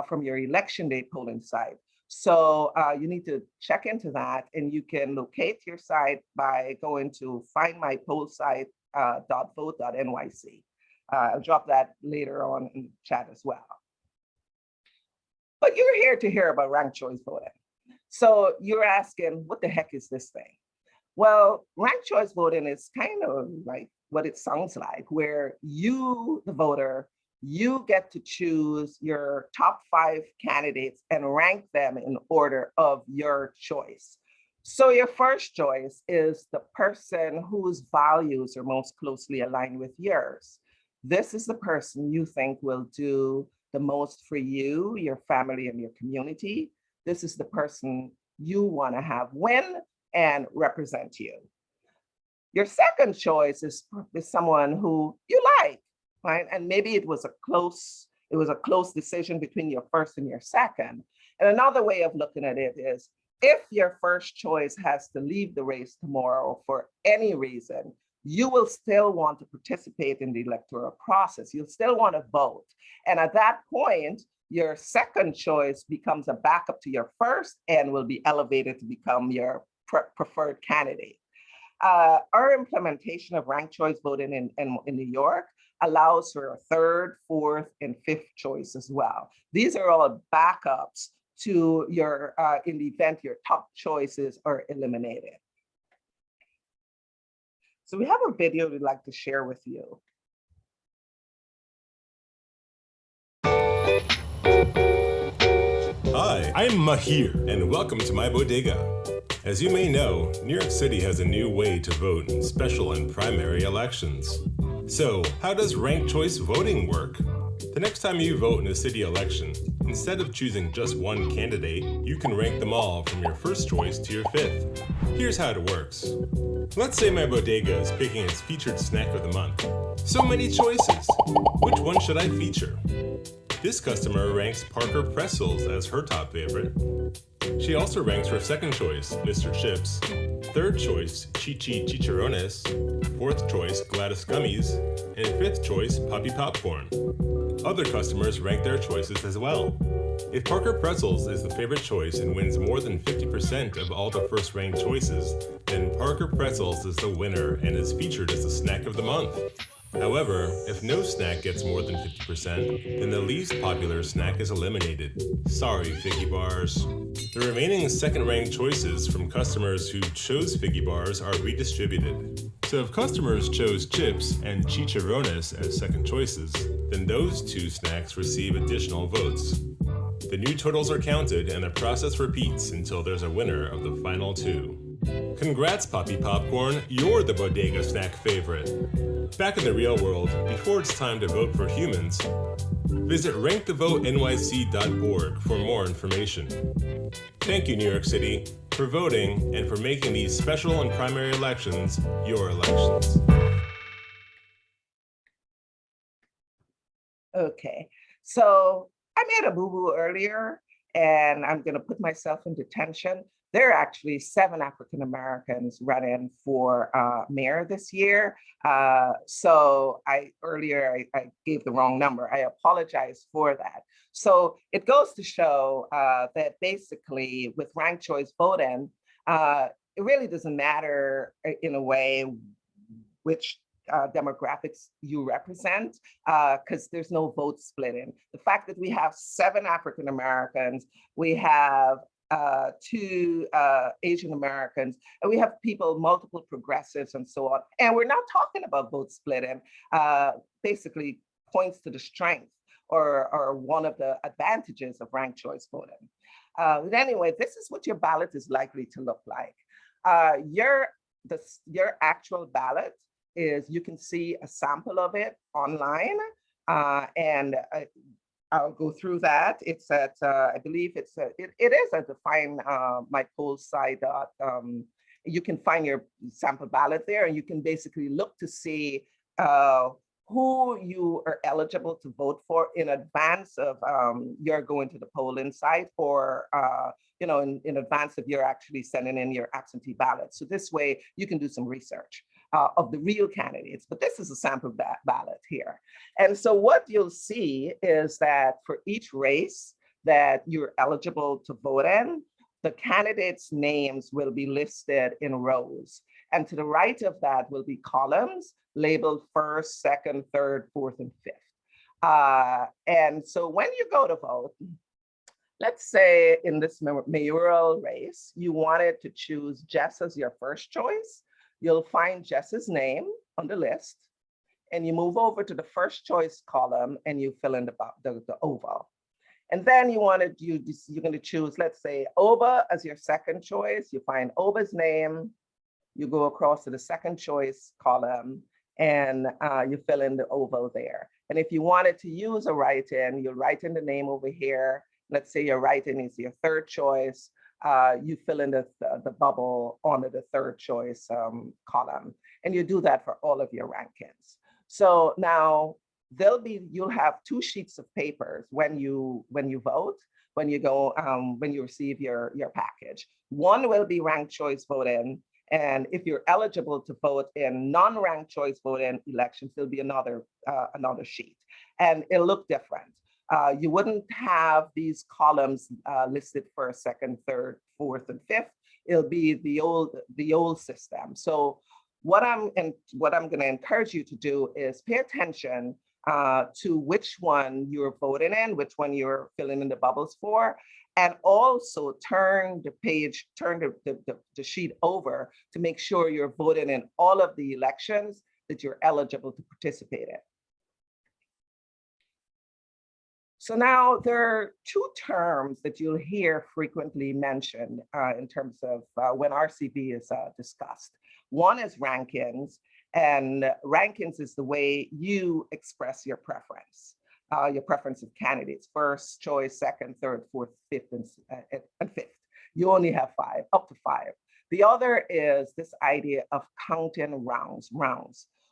from your election day polling site. So you need to check into that, and you can locate your site by going to findmypollsite.vote.nyc. I'll drop that later on in the chat as well. But you're here to hear about ranked choice voting. So you're asking, what the heck is this thing? Well, ranked choice voting is kind of like what it sounds like, where you, the voter, you get to choose your top 5 candidates and rank them in order of your choice. So your first choice is the person whose values are most closely aligned with yours. This is the person you think will do the most for you, your family, and your community. This is the person you want to have win and represent you. Your second choice is someone who you like, right? And maybe it was a close decision between your first and your second. And another way of looking at it is, if your first choice has to leave the race tomorrow for any reason, you will still want to participate in the electoral process. You'll still want to vote. And at that point, your second choice becomes a backup to your first and will be elevated to become your preferred candidate. Our implementation of ranked choice voting in New York allows for a third, fourth, and fifth choice as well. These are all backups to your, in the event your top choices are eliminated. So we have a video we'd like to share with you. Hi, I'm Mahir, and welcome to my bodega. As you may know, New York City has a new way to vote in special and primary elections. So, how does ranked choice voting work? The next time you vote in a city election, instead of choosing just one candidate, you can rank them all from your first choice to your fifth. Here's how it works. Let's say my bodega is picking its featured snack of the month. So many choices. Which one should I feature? This customer ranks Parker Pretzels as her top favorite. She also ranks her second choice, Mr. Chips, third choice, Chi-Chi Chicharrones, fourth choice, Gladys Gummies, and fifth choice, Poppy Popcorn. Other customers rank their choices as well. If Parker Pretzels is the favorite choice and wins more than 50% of all the first ranked choices, then Parker Pretzels is the winner and is featured as the snack of the month. However, if no snack gets more than 50%, then the least popular snack is eliminated. Sorry, Figgy Bars. The remaining second-ranked choices from customers who chose Figgy Bars are redistributed. So if customers chose chips and chicharrones as second choices, then those two snacks receive additional votes. The new totals are counted and the process repeats until there's a winner of the final two. Congrats, Poppy Popcorn, you're the bodega snack favorite. Back in the real world, before it's time to vote for humans, visit rankthevotelyc.org for more information. Thank you, New York City, for voting and for making these special and primary elections your elections. Okay, so I made a boo-boo earlier, and I'm going to put myself in detention. There are actually 7 African Americans running for mayor this year. So I gave the wrong number. I apologize for that. So it goes to show that basically with ranked choice voting, it really doesn't matter in a way which demographics you represent, because there's no vote splitting. The fact that we have 7 African Americans, we have 2 Asian Americans, and we have people, multiple progressives and so on. And we're not talking about vote splitting, basically points to the strength or one of the advantages of ranked choice voting. But anyway, this is what your ballot is likely to look like. Your actual ballot is, you can see a sample of it online. And I'll go through that. It's at, I believe it is at the find my polls site. You can find your sample ballot there, and you can basically look to see who you are eligible to vote for in advance of your going to the polling site, or in advance of your actually sending in your absentee ballot. So this way you can do some research of the real candidates, but this is a sample ballot here. And so what you'll see is that for each race that you're eligible to vote in, the candidates' names will be listed in rows. And to the right of that will be columns labeled first, second, third, fourth, and fifth. And so when you go to vote, let's say in this mayoral race, you wanted to choose Jess as your first choice. You'll find Jess's name on the list, and you move over to the first choice column and you fill in the oval. And then you're going to choose, let's say, Oba as your second choice. You find Oba's name, you go across to the second choice column, and you fill in the oval there. And if you wanted to use a write-in, you'll write in the name over here. Let's say your write-in is your third choice. You fill in the bubble onto the third choice column. And you do that for all of your rankings. So now you'll have 2 sheets of papers when you vote, when you receive your package. One will be ranked choice voting. And if you're eligible to vote in non-ranked choice voting elections, there'll be another sheet, and it'll look different. You wouldn't have these columns listed first, second, third, fourth, and fifth. It'll be the old system. So what I'm going to encourage you to do is pay attention to which one you're voting in, which one you're filling in the bubbles for, and also turn the sheet over to make sure you're voting in all of the elections that you're eligible to participate in. So now there are 2 terms that you'll hear frequently mentioned in terms of when RCV is discussed. One is rankings, and rankings is the way you express your preference of candidates: first choice, second, third, fourth, fifth, and fifth. You only have 5, up to 5. The other is this idea of counting rounds.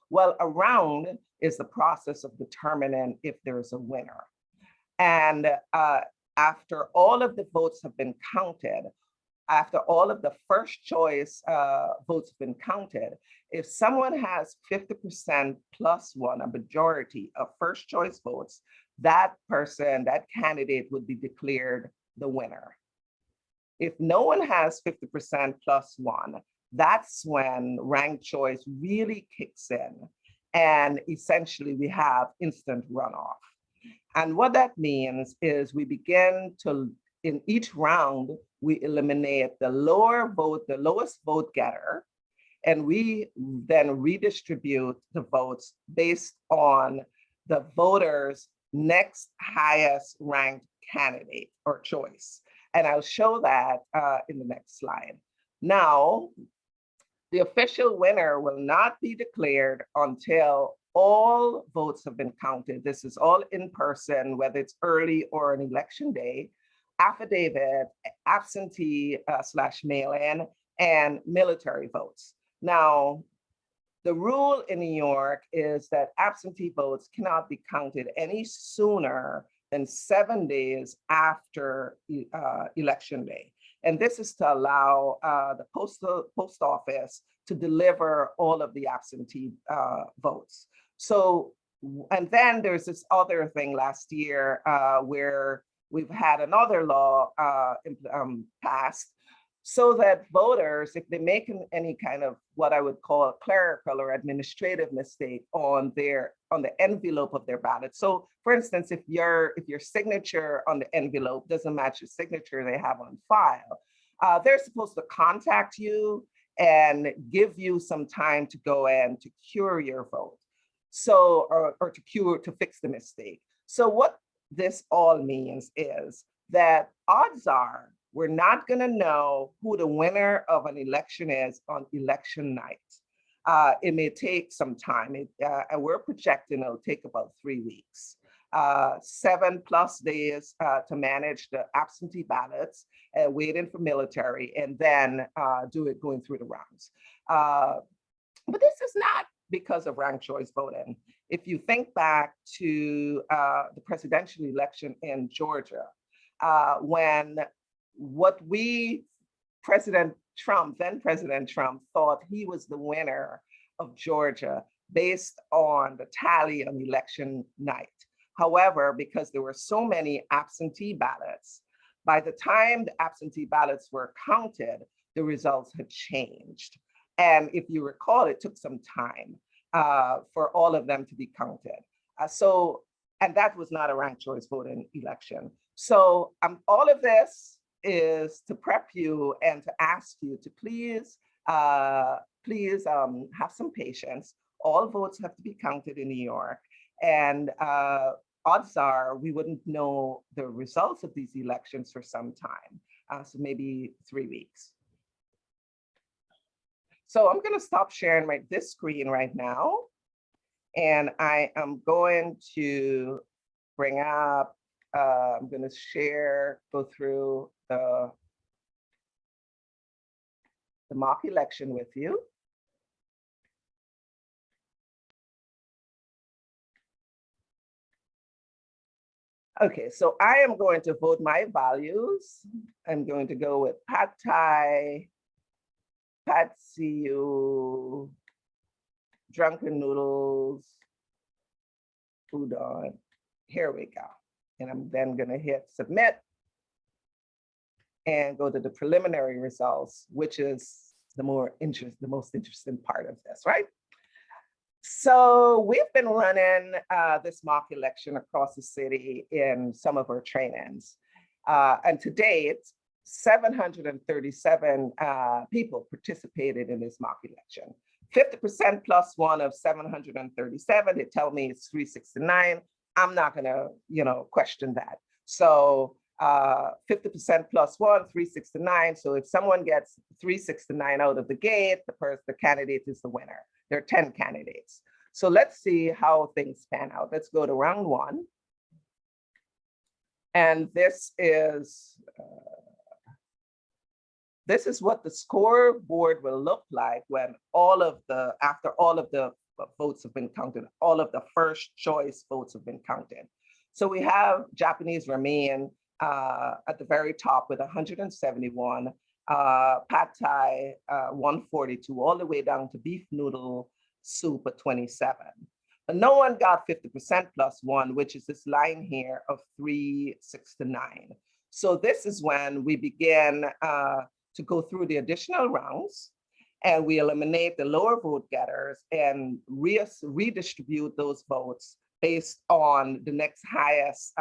Well, a round is the process of determining if there's a winner. And after all of the votes have been counted, after all of the first choice votes have been counted, if someone has 50% plus 1, a majority of first choice votes, that person, that candidate would be declared the winner. If no one has 50% plus 1, that's when ranked choice really kicks in. And essentially we have instant runoff. And what that means is we begin to, in each round, we eliminate the lowest vote getter, and we then redistribute the votes based on the voters' next highest ranked candidate or choice. And I'll show that in the next slide. Now, the official winner will not be declared until all votes have been counted. This is all in person, whether it's early or an election day, affidavit, absentee / mail-in, and military votes. Now, the rule in New York is that absentee votes cannot be counted any sooner than 7 days after election day. And this is to allow the post office to deliver all of the absentee votes. So, and then there's this other thing last year where we've had another law passed so that voters, if they make any kind of what I would call a clerical or administrative mistake on the envelope of their ballot. So for instance, if your signature on the envelope doesn't match the signature they have on file, they're supposed to contact you and give you some time to go in to cure your vote. So, or to fix the mistake. So what this all means is that odds are we're not going to know who the winner of an election is on election night. It may take some time. And we're projecting it'll take about 3 weeks. 7+ days to manage the absentee ballots, waiting for military, and then going through the rounds. But this is not because of ranked choice voting. If you think back to the presidential election in Georgia, when President Trump thought he was the winner of Georgia based on the tally on election night. However, because there were so many absentee ballots, by the time the absentee ballots were counted, the results had changed. And if you recall, it took some time for all of them to be counted. And that was not a ranked choice voting election. So all of this is to prep you and to ask you to please have some patience. All votes have to be counted in New York. And odds are we wouldn't know the results of these elections for some time, so maybe 3 weeks. So I'm going to stop sharing this screen right now. And I am going to bring up, I'm going to go through the mock election with you. Okay, so I am going to vote my values. I'm going to go with pad thai, pad see ew, drunken noodles, udon. Here we go. And I'm then going to hit submit and go to the preliminary results, which is the most interesting part of this, right? So we've been running this mock election across the city in some of our trainings. And to date, 737 people participated in this mock election. 50% plus one of 737, they tell me it's 369. I'm not gonna, question that. So 50% plus one, 369. So if someone gets 369 out of the gate, the candidate is the winner. There are 10 candidates. So let's see how things pan out. Let's go to round one. And this is what the scoreboard will look like when after all of the votes have been counted, all of the first choice votes have been counted. So we have Japanese ramen at the very top with 171, pad thai 142, all the way down to beef noodle soup at 27. But no one got 50% plus one, which is this line here of 369. So this is when we begin to go through the additional rounds, and we eliminate the lower vote getters and redistribute those votes based on the next highest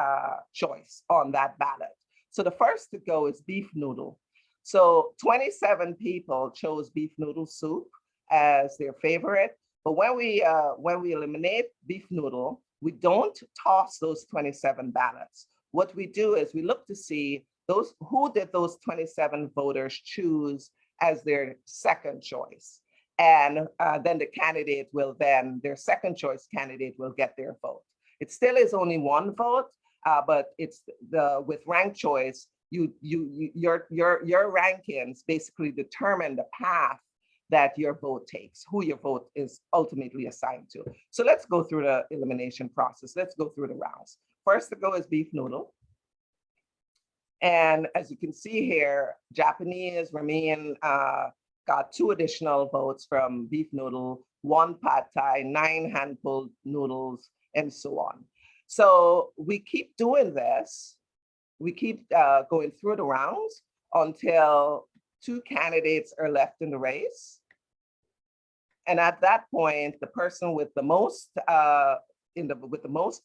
choice on that ballot. So the first to go is beef noodle. So 27 people chose beef noodle soup as their favorite. But when we eliminate beef noodle, we don't toss those 27 ballots. What we do is we look to see who did those 27 voters choose as their second choice. And then the candidate will their second choice candidate will get their vote. It still is only one vote, but it's with ranked choice, your rankings basically determine the path that your vote takes, who your vote is ultimately assigned to. So let's go through the elimination process. Let's go through the rounds. First to go is beef noodle. And as you can see here, Japanese ramen got 2 additional votes from beef noodle, 1 pad thai, 9 hand-pulled noodles, and so on. So we keep doing this. We keep going through the rounds until 2 candidates are left in the race. And at that point, the person with the most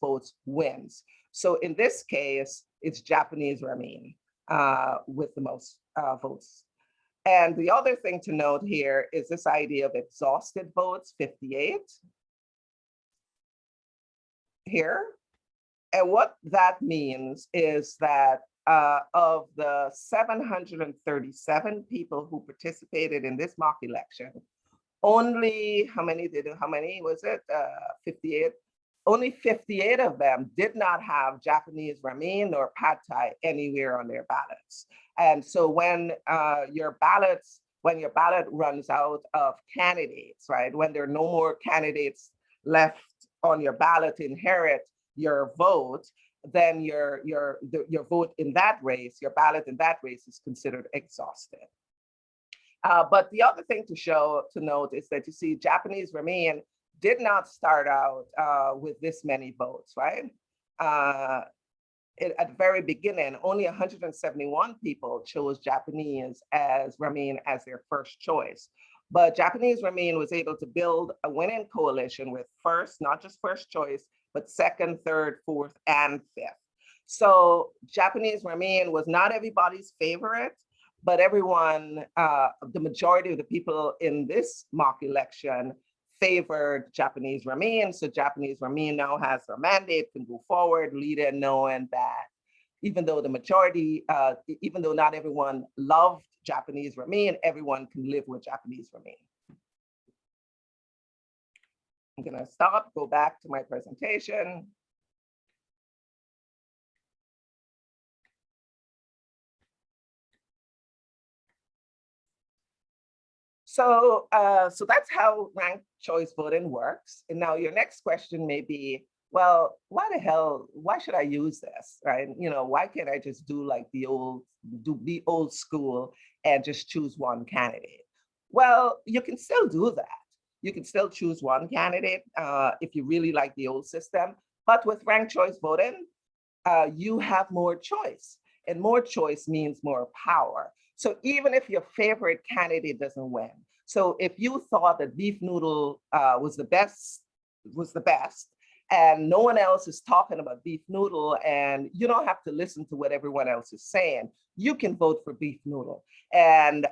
votes wins. So in this case, it's Japanese ramen with the most votes. And the other thing to note here is this idea of exhausted votes, 58 here. And what that means is that of the 737 people who participated in this mock election, only, how many was it? 58. Only 58 of them did not have Japanese ramen or pad thai anywhere on their ballots. And so when your ballot runs out of candidates, right? When there are no more candidates left on your ballot to inherit your vote, then your vote in that race, your ballot in that race is considered exhausted. But the other thing to note is that you see Japanese ramen did not start out with this many votes, right? At the very beginning, only 171 people chose Japanese as ramen as their first choice. But Japanese ramen was able to build a winning coalition with first, not just first choice, but second, third, fourth, and fifth. So Japanese ramen was not everybody's favorite, but everyone, the majority of the people in this mock election favored Japanese ramen. So Japanese ramen now has a mandate, can go forward, leader knowing that even though the majority, even though not everyone loved Japanese ramen, everyone can live with Japanese ramen. I'm gonna stop, go back to my presentation. So that's how ranked choice voting works. And now your next question may be, well, why should I use this, right? You know, why can't I just do like the old school and just choose one candidate? Well, you can still do that. You can still choose one candidate if you really like the old system. But with ranked choice voting, you have more choice, and more choice means more power. So even if your favorite candidate doesn't win, so if you thought that beef noodle was the best, and no one else is talking about beef noodle, and you don't have to listen to what everyone else is saying, you can vote for beef noodle. And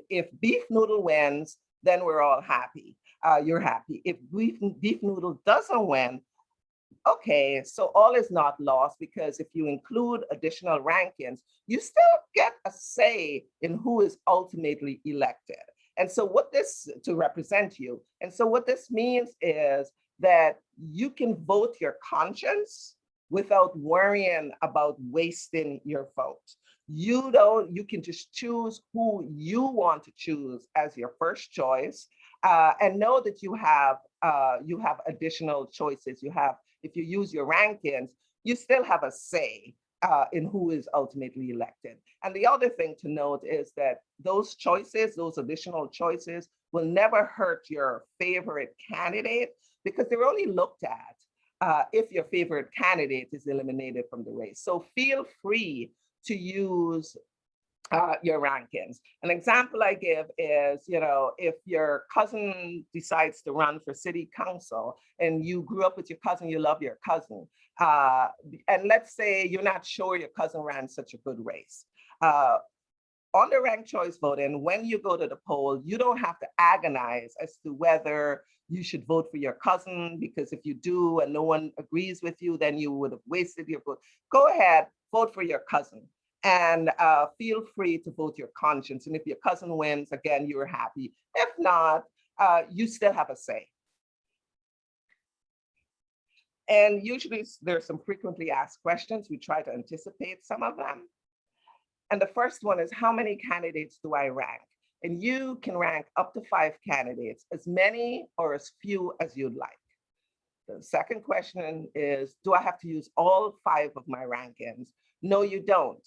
if beef noodle wins, then we're all happy. You're happy. If beef noodle doesn't win, okay, so all is not lost, because if you include additional rankings, you still get a say in who is ultimately elected. And so what this, to represent you, and so what this means is that you can vote your conscience without worrying about wasting your vote. You can just choose who you want to choose as your first choice, and know that you have additional choices. If you use your rankings, you still have a say in who is ultimately elected. And the other thing to note is that those choices, those additional choices, will never hurt your favorite candidate, because they're only looked at if your favorite candidate is eliminated from the race. So feel free to use your rankings. An example I give is, you know, if your cousin decides to run for city council and you grew up with your cousin, you love your cousin, and let's say you're not sure your cousin ran such a good race. On the ranked choice voting, when you go to the poll, you don't have to agonize as to whether you should vote for your cousin, because if you do and no one agrees with you, then you would have wasted your vote. Go ahead, vote for your cousin, and feel free to vote your conscience. And if your cousin wins, again, you're happy. If not, you still have a say. And usually there's some frequently asked questions. We try to anticipate some of them. And the first one is, how many candidates do I rank? And you can rank up to 5 candidates, as many or as few as you'd like. The second question is, do I have to use all 5 of my rankings? No, you don't.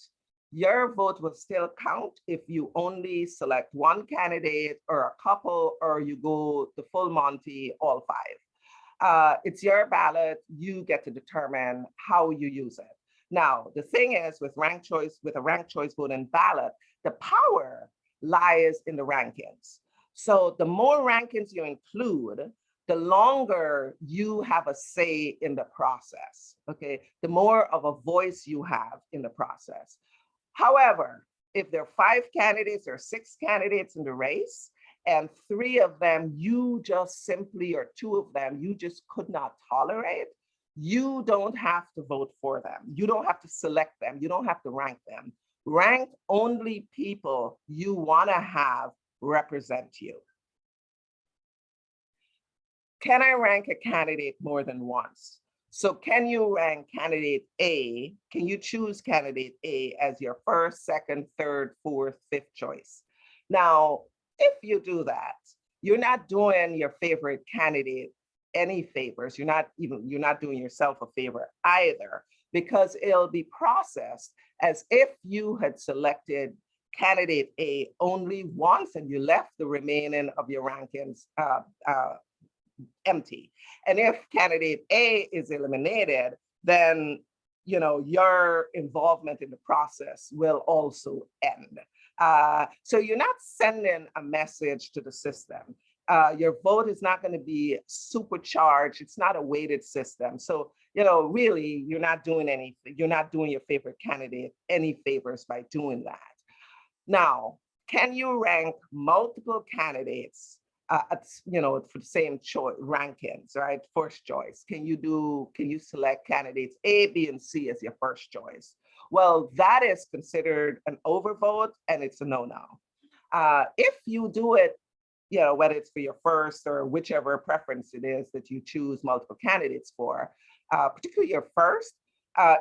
Your vote will still count if you only select one candidate or a couple, or you go the full Monty, all 5. It's your ballot. You get to determine how you use it. Now, the thing is, with a ranked choice voting ballot, the power lies in the rankings. So the more rankings you include, the longer you have a say in the process, okay? The more of a voice you have in the process. However, if there are 5 candidates or 6 candidates in the race, and 3 of them you just simply, or 2 of them you just could not tolerate, you don't have to vote for them. You don't have to select them. You don't have to rank them. Rank only people you want to have represent you. can I rank a candidate more than once? So can you rank candidate A? Can you choose candidate A as your first, second, third, fourth, fifth choice? Now, if you do that, you're not doing your favorite candidate any favors. You're not doing yourself a favor either, because it'll be processed as if you had selected candidate A only once and you left the remaining of your rankings empty. And if candidate A is eliminated, then your involvement in the process will also end. So you're not sending a message to the system. Your vote is not going to be supercharged. It's not a weighted system. So, really, you're not doing anything. You're not doing your favorite candidate any favors by doing that. Now, can you rank multiple candidates for the same choice rankings, right? First choice. Can you select candidates A, B, and C as your first choice? Well, that is considered an overvote, and it's a no-no. If you do it, whether it's for your first or whichever preference it is that you choose multiple candidates for, particularly your first,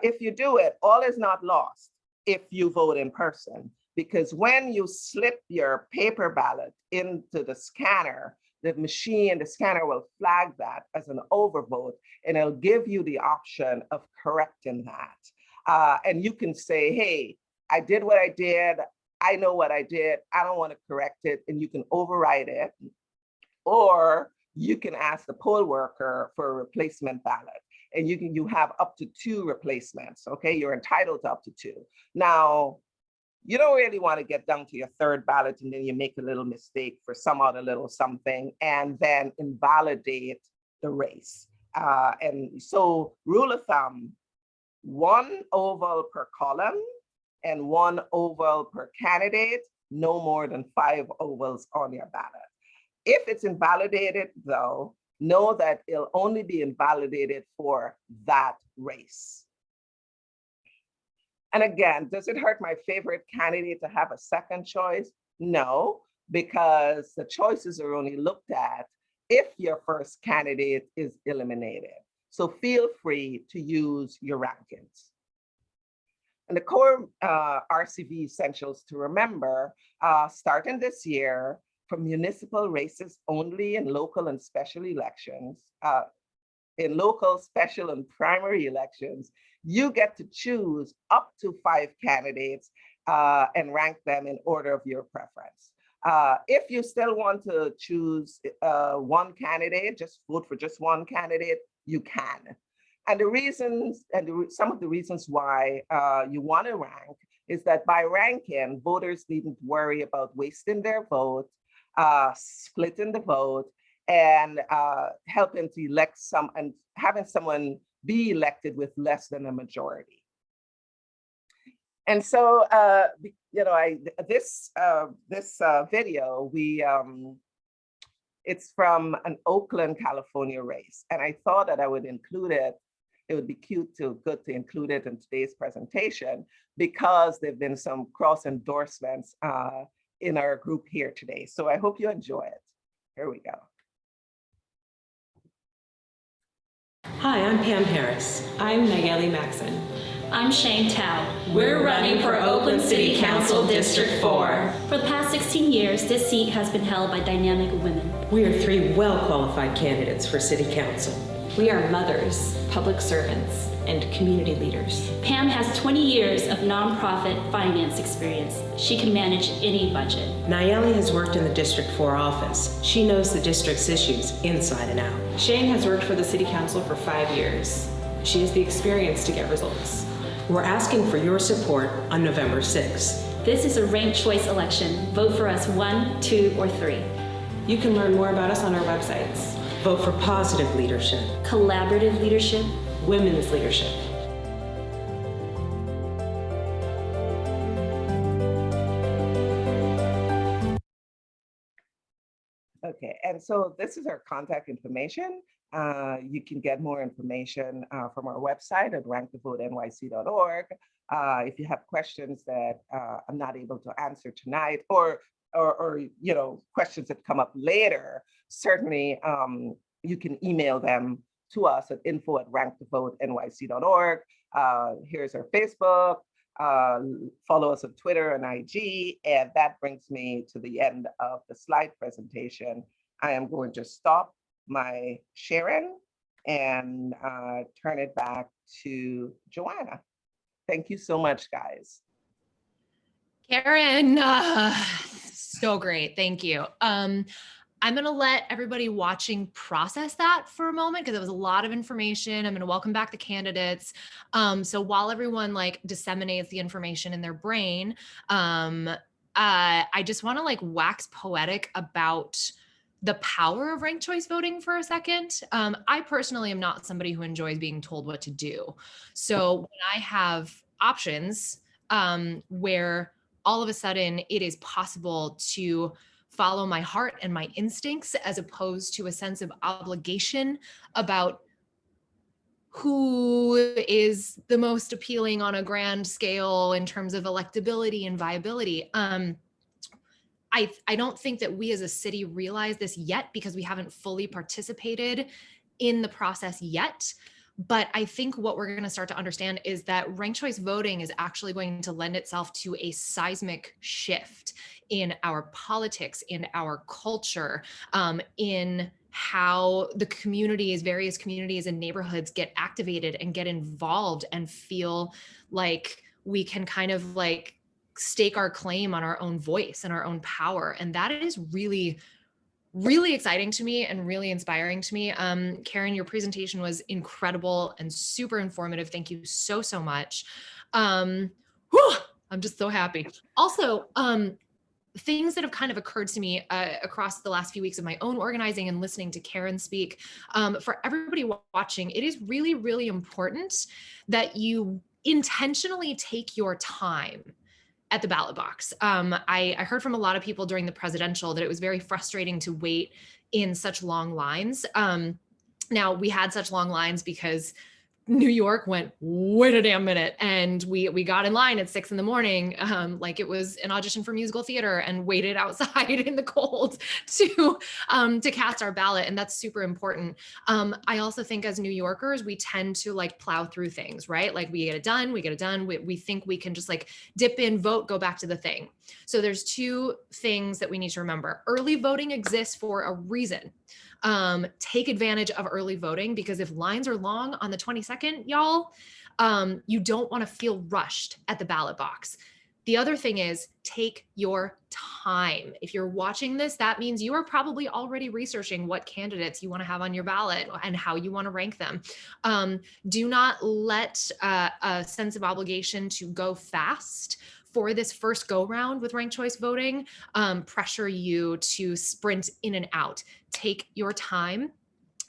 if you do it, all is not lost if you vote in person. Because when you slip your paper ballot into the scanner, the scanner will flag that as an overvote, and it'll give you the option of correcting that. And you can say, hey, I did what I did. I know what I did. I don't want to correct it. And you can override it. Or you can ask the poll worker for a replacement ballot. And you have up to 2 replacements. Okay, you're entitled to up to 2. Now, you don't really want to get down to your third ballot and then you make a little mistake for some other little something and then invalidate the race. And so rule of thumb, 1 oval per column and 1 oval per candidate, no more than 5 ovals on your ballot. If it's invalidated though, know that it'll only be invalidated for that race. And again, does it hurt my favorite candidate to have a second choice? No, because the choices are only looked at if your first candidate is eliminated. So feel free to use your rankings. And the core RCV essentials to remember, starting this year, for municipal races only in local and special elections, in local, special, and primary elections, you get to choose up to 5 candidates and rank them in order of your preference. If you still want to choose 1 candidate, just vote for just 1 candidate, you can. And the reasons, and some of the reasons why you want to rank is that by ranking, voters needn't worry about wasting their vote, splitting the vote, and helping to elect and having someone be elected with less than a majority. And so, this video, it's from an Oakland, California race, and I thought that I would include it. It would be good to include it in today's presentation because there've been some cross endorsements in our group here today. So I hope you enjoy it. Here we go. Hi, I'm Pam Harris. I'm Nayeli Maxon. I'm Shane Tao. We're running for Oakland City Council District 4. For the past 16 years, this seat has been held by dynamic women. We are 3 well-qualified candidates for City Council. We are mothers, public servants, and community leaders. Pam has 20 years of nonprofit finance experience. She can manage any budget. Nayeli has worked in the District 4 office. She knows the district's issues inside and out. Shane has worked for the City Council for 5 years. She has the experience to get results. We're asking for your support on November 6th. This is a ranked choice election. Vote for us 1, 2, or 3. You can learn more about us on our websites. Vote for positive leadership, collaborative leadership, women's leadership. Okay, and so this is our contact information. You can get more information from our website at rankthevoteny.org. If you have questions that I'm not able to answer tonight, or questions that come up later, certainly you can email them to us at info@rankthevotenyc.org. Here's our Facebook. Follow us on Twitter and IG. And that brings me to the end of the slide presentation. I am going to stop my sharing and turn it back to Joanna. Thank you so much, guys. Karen, so great. Thank you. I'm going to let everybody watching process that for a moment because it was a lot of information. I'm going to welcome back the candidates. So while everyone like disseminates the information in their brain, I just want to like wax poetic about the power of ranked choice voting for a second. I personally am not somebody who enjoys being told what to do. So when I have options where all of a sudden it is possible to follow my heart and my instincts as opposed to a sense of obligation about who is the most appealing on a grand scale in terms of electability and viability. I don't think that we as a city realize this yet because we haven't fully participated in the process yet. But I think what we're going to start to understand is that ranked choice voting is actually going to lend itself to a seismic shift in our politics, in our culture, in how the communities, various communities and neighborhoods get activated and get involved and feel like we can kind of like stake our claim on our own voice and our own power. And that is really exciting to me and really inspiring to me. Karen, your presentation was incredible and super informative. Thank you so much. I'm just so happy. Also, things that have kind of occurred to me across the last few weeks of my own organizing and listening to Karen speak, for everybody watching, it is really important that you intentionally take your time at the ballot box. I heard from a lot of people during the presidential that it was very frustrating to wait in such long lines. Now we had such long lines because New York went, wait a damn minute. And we got in line at 6 a.m, like it was an audition for musical theater, and waited outside in the cold to cast our ballot. And that's super important. I also think as New Yorkers, we tend to like plow through things, right? Like we get it done. We think we can just like dip in, vote, go back to the thing. So there's two things that we need to remember. Early voting exists for a reason. Take advantage of early voting, because if lines are long on the 22nd, y'all, you don't want to feel rushed at the ballot box. The other thing is take your time. If you're watching this, that means you are probably already researching what candidates you want to have on your ballot and how you want to rank them. Do not let a sense of obligation to go fast for this first go round with ranked choice voting pressure you to sprint in and out. Take your time,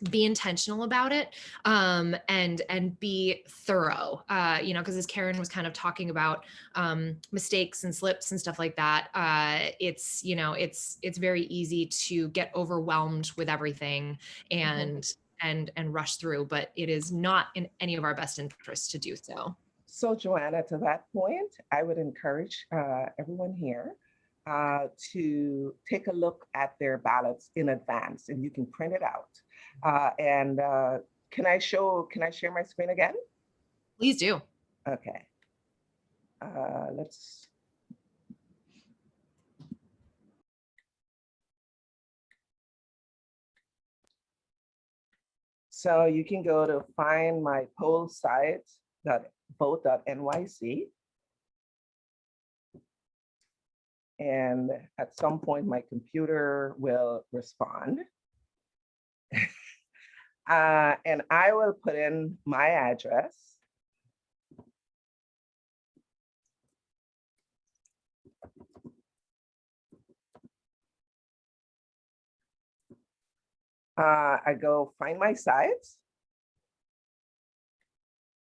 be intentional about it, and be thorough. Because as Karen was kind of talking about mistakes and slips and stuff like that, it's very easy to get overwhelmed with everything and rush through, but it is not in any of our best interests to do so. So Joanna, to that point, I would encourage everyone here to take a look at their ballots in advance, and you can print it out. Can I share my screen again? Please do. Okay. So you can go to find my poll site, vote.nyc. And at some point, my computer will respond. And I will put in my address. I go find my sites.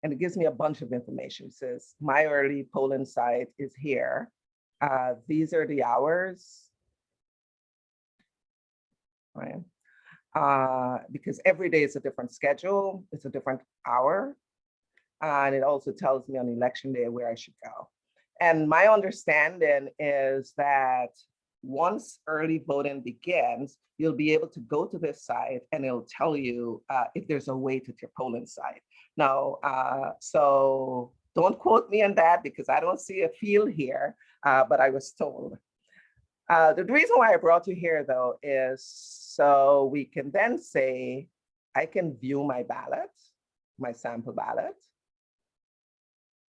And it gives me a bunch of information. It says my early polling site is here. These are the hours, right? Because every day is a different schedule, it's a different hour. And it also tells me on election day where I should go. And my understanding is that once early voting begins, you'll be able to go to this site and it'll tell you if there's a wait at your polling site. Now, so don't quote me on that because I don't see a field here, but I was told. The reason why I brought you here though is so we can then say, I can view my ballot, my sample ballot.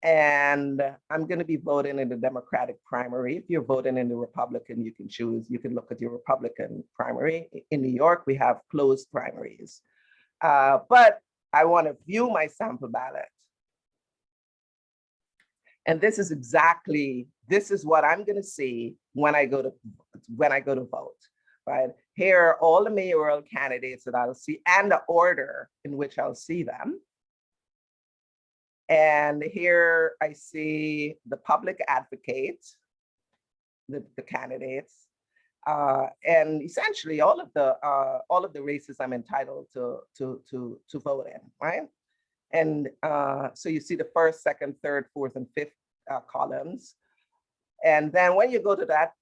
And I'm going to be voting in the Democratic primary. If you're voting in the Republican, you can choose, you can look at your Republican primary. In New York, we have closed primaries. But I want to view my sample ballot. And this is what I'm going to see when I go to vote, right? Here are all the mayoral candidates that I'll see and the order in which I'll see them. And here I see the public advocate, the candidates, and essentially all of the races I'm entitled to vote in, right? And so you see the first, second, third, fourth, and fifth columns. And then when you go to that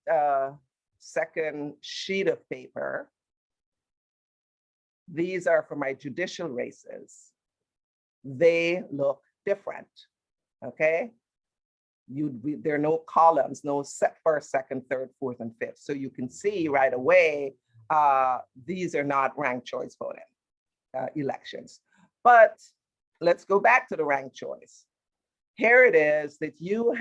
second sheet of paper, these are for my judicial races. They look different, okay? There are no columns, no first, second, third, fourth, and fifth. So you can see right away, these are not ranked choice voting elections. But let's go back to the ranked choice. Here it is that you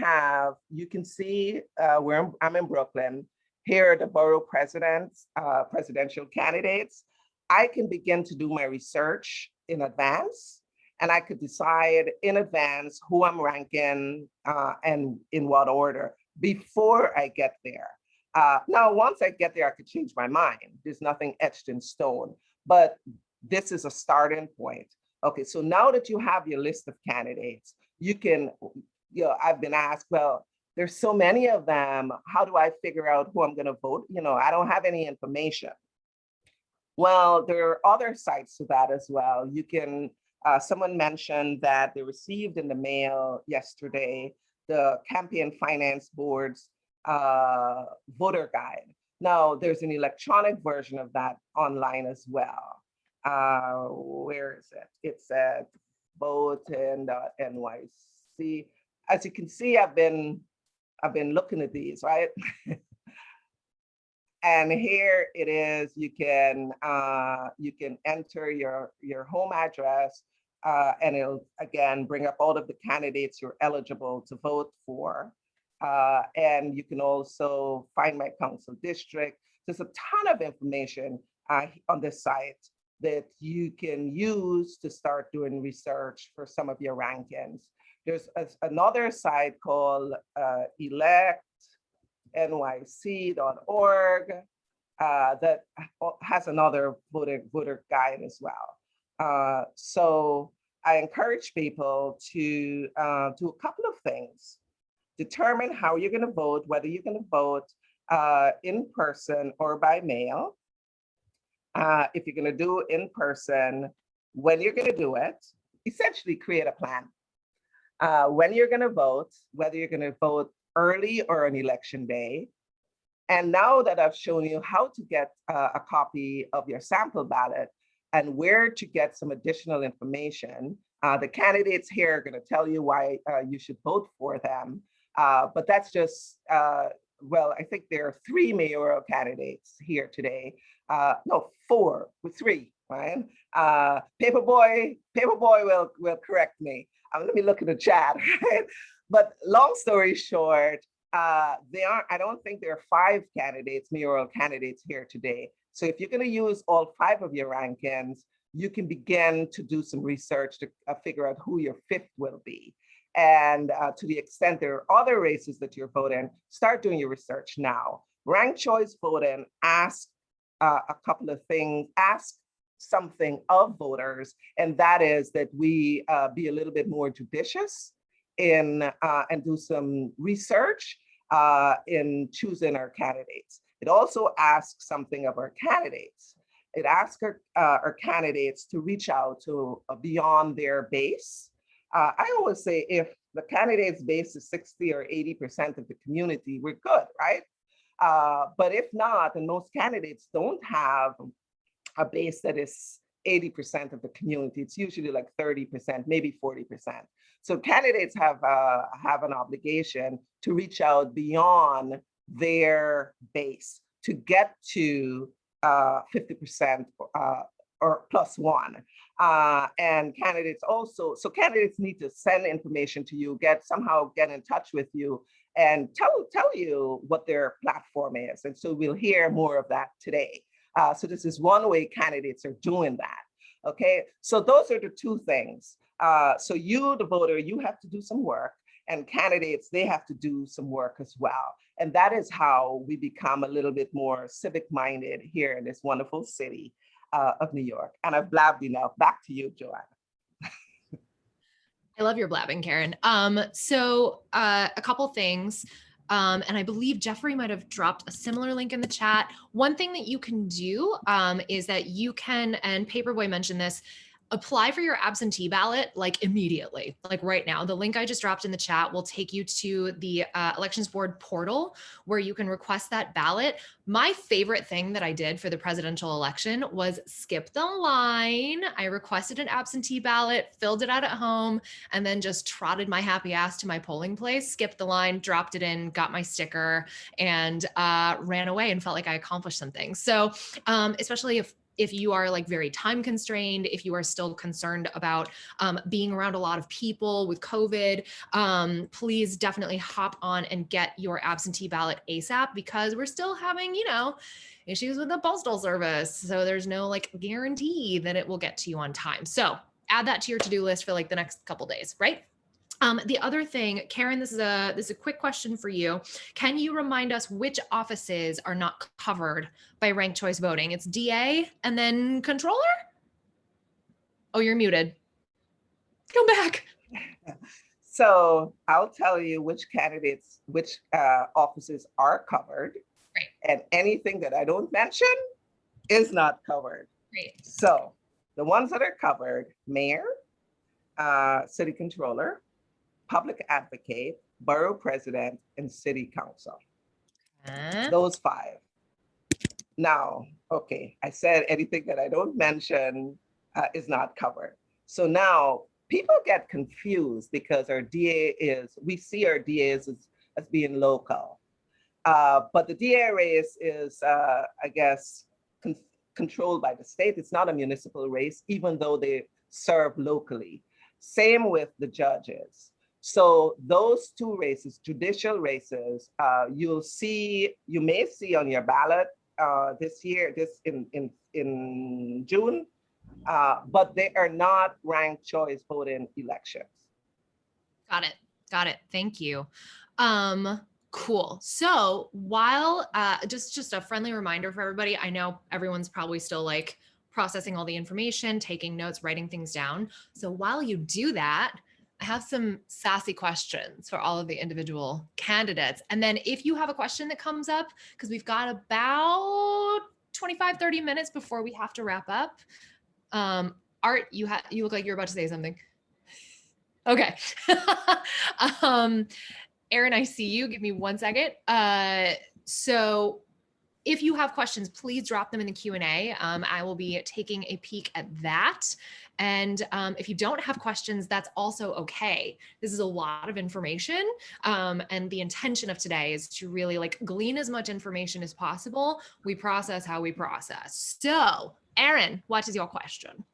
can see where I'm in Brooklyn. Here are the borough presidential candidates. I can begin to do my research in advance. And I could decide in advance who I'm ranking and in what order before I get there. Now, once I get there, I could change my mind. There's nothing etched in stone, but this is a starting point. Okay, so now that you have your list of candidates, you can, I've been asked, well, there's so many of them. How do I figure out who I'm gonna vote? I don't have any information. Well, there are other sides to that as well. You can, someone mentioned that they received in the mail yesterday the Campaign Finance Board's voter guide. Now, there's an electronic version of that online as well. Where is it? It's at voting.nyc. As you can see, I've been looking at these, right? And here it is. You can enter your home address, and it'll again bring up all of the candidates you're eligible to vote for. And you can also find my council district. There's a ton of information on this site that you can use to start doing research for some of your rankings. There's another site called electnyc.org that has another voter guide as well. So I encourage people to do a couple of things. Determine how you're going to vote, whether you're going to vote in person or by mail. If you're going to do in person, when you're going to do it, essentially create a plan. When you're going to vote, whether you're going to vote early or on election day. And now that I've shown you how to get a copy of your sample ballot and where to get some additional information, the candidates here are going to tell you why you should vote for them. But that's just, well, I think there are 3 mayoral candidates here today. No, 4 with 3, right? Paperboy will correct me. Let me look at the chat, right? But long story short, I don't think there are 5 candidates, mayoral candidates here today. So if you're going to use all 5 of your rankings, you can begin to do some research to figure out who your 5th will be. And to the extent there are other races that you're voting, start doing your research now. Ranked choice voting, ask a couple of things, ask something of voters, and that is that we be a little bit more judicious in and do some research in choosing our candidates. It also asks something of our candidates. It asks our candidates to reach out to beyond their base. I always say if the candidate's base is 60 or 80% of the community, we're good, right? But if not, and most candidates don't have a base that is 80% of the community, it's usually like 30%, maybe 40%. So candidates have an obligation to reach out beyond their base to get to 50% or plus one. And candidates also, so candidates need to send information to you, somehow get in touch with you and tell you what their platform is. And so we'll hear more of that today. So this is one way candidates are doing that. Okay, so those are the two things. So you, the voter, you have to do some work, and candidates, they have to do some work as well. And that is how we become a little bit more civic-minded here in this wonderful city of New York. And I've blabbed enough. Back to you, Joanna. I love your blabbing, Karen. So a couple things. And I believe Jeffrey might have dropped a similar link in the chat. One thing that you can do is that you can, and Paperboy mentioned this, apply for your absentee ballot like immediately, like right now. The link I just dropped in the chat will take you to the Elections Board portal where you can request that ballot. My favorite thing that I did for the presidential election was skip the line. I requested an absentee ballot, filled it out at home, and then just trotted my happy ass to my polling place, skipped the line, dropped it in, got my sticker, and ran away and felt like I accomplished something. So especially if you are like very time constrained, if you are still concerned about being around a lot of people with COVID, please definitely hop on and get your absentee ballot ASAP, because we're still having, issues with the postal service. So there's no like guarantee that it will get to you on time. So add that to your to-do list for like the next couple days, right? The other thing, Karen, this is a quick question for you. Can you remind us which offices are not covered by ranked choice voting? It's DA and then controller? Oh, you're muted. Come back. So I'll tell you which offices are covered. Right. And anything that I don't mention is not covered. Great. So the ones that are covered: mayor, city controller, public advocate, borough president, and city council. Those 5. Now, okay, I said anything that I don't mention is not covered. So now people get confused because we see our DAs as being local. But the DA race is, I guess, controlled by the state. It's not a municipal race, even though they serve locally. Same with the judges. So those 2 races, judicial races, you may see on your ballot this year, in June, but they are not ranked choice voting elections. Got it. Thank you. Cool. So while just a friendly reminder for everybody, I know everyone's probably still like processing all the information, taking notes, writing things down. So while you do that, I have some sassy questions for all of the individual candidates. And then if you have a question that comes up, because we've got about 25, 30 minutes before we have to wrap up. Art, you look like you're about to say something. Okay. Aaron, I see you. Give me 1 second. So if you have questions, please drop them in the Q&A. I will be taking a peek at that. And if you don't have questions, that's also okay. This is a lot of information. And the intention of today is to really like glean as much information as possible. We process how we process. So Aaron, what is your question?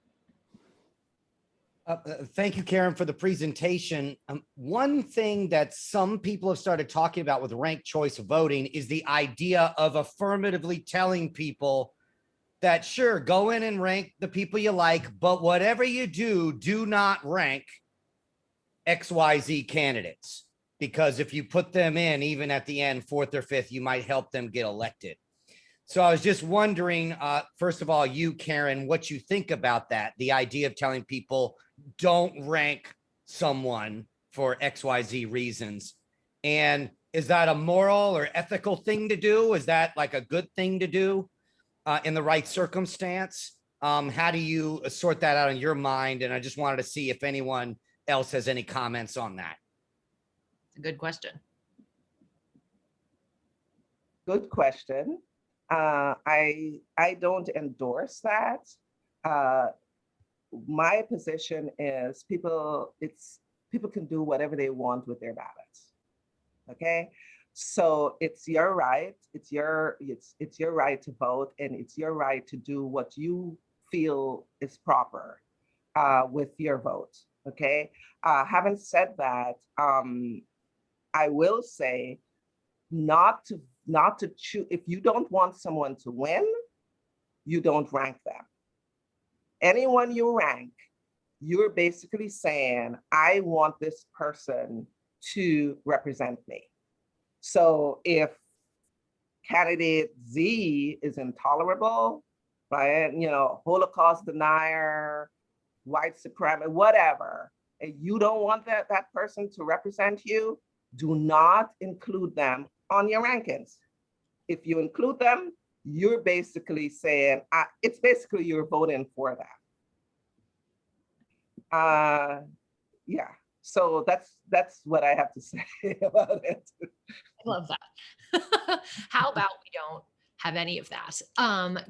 Thank you, Karen, for the presentation. One thing that some people have started talking about with ranked choice voting is the idea of affirmatively telling people that, sure, go in and rank the people you like, but whatever you do, do not rank XYZ candidates. Because if you put them in, even at the end, 4th or 5th, you might help them get elected. So I was just wondering, first of all, you, Karen, what you think about that, the idea of telling people don't rank someone for XYZ reasons. And is that a moral or ethical thing to do? Is that like a good thing to do in the right circumstance? How do you sort that out in your mind? And I just wanted to see if anyone else has any comments on that. It's a good question. good question. I don't endorse that. My position is people can do whatever they want with their ballots. Okay, so it's your right. It's your right to vote, and it's your right to do what you feel is proper with your vote. Okay. Having said that, I will say not to choose. If you don't want someone to win, you don't rank them. Anyone you rank, you're basically saying, I want this person to represent me. So if candidate Z is intolerable, right? You know, Holocaust denier, white supremacist, whatever, and you don't want that person to represent you, do not include them on your rankings. If you include them, you're basically saying, it's basically you're voting for them. Yeah, so that's what I have to say about it. I love that. How about we don't have any of that?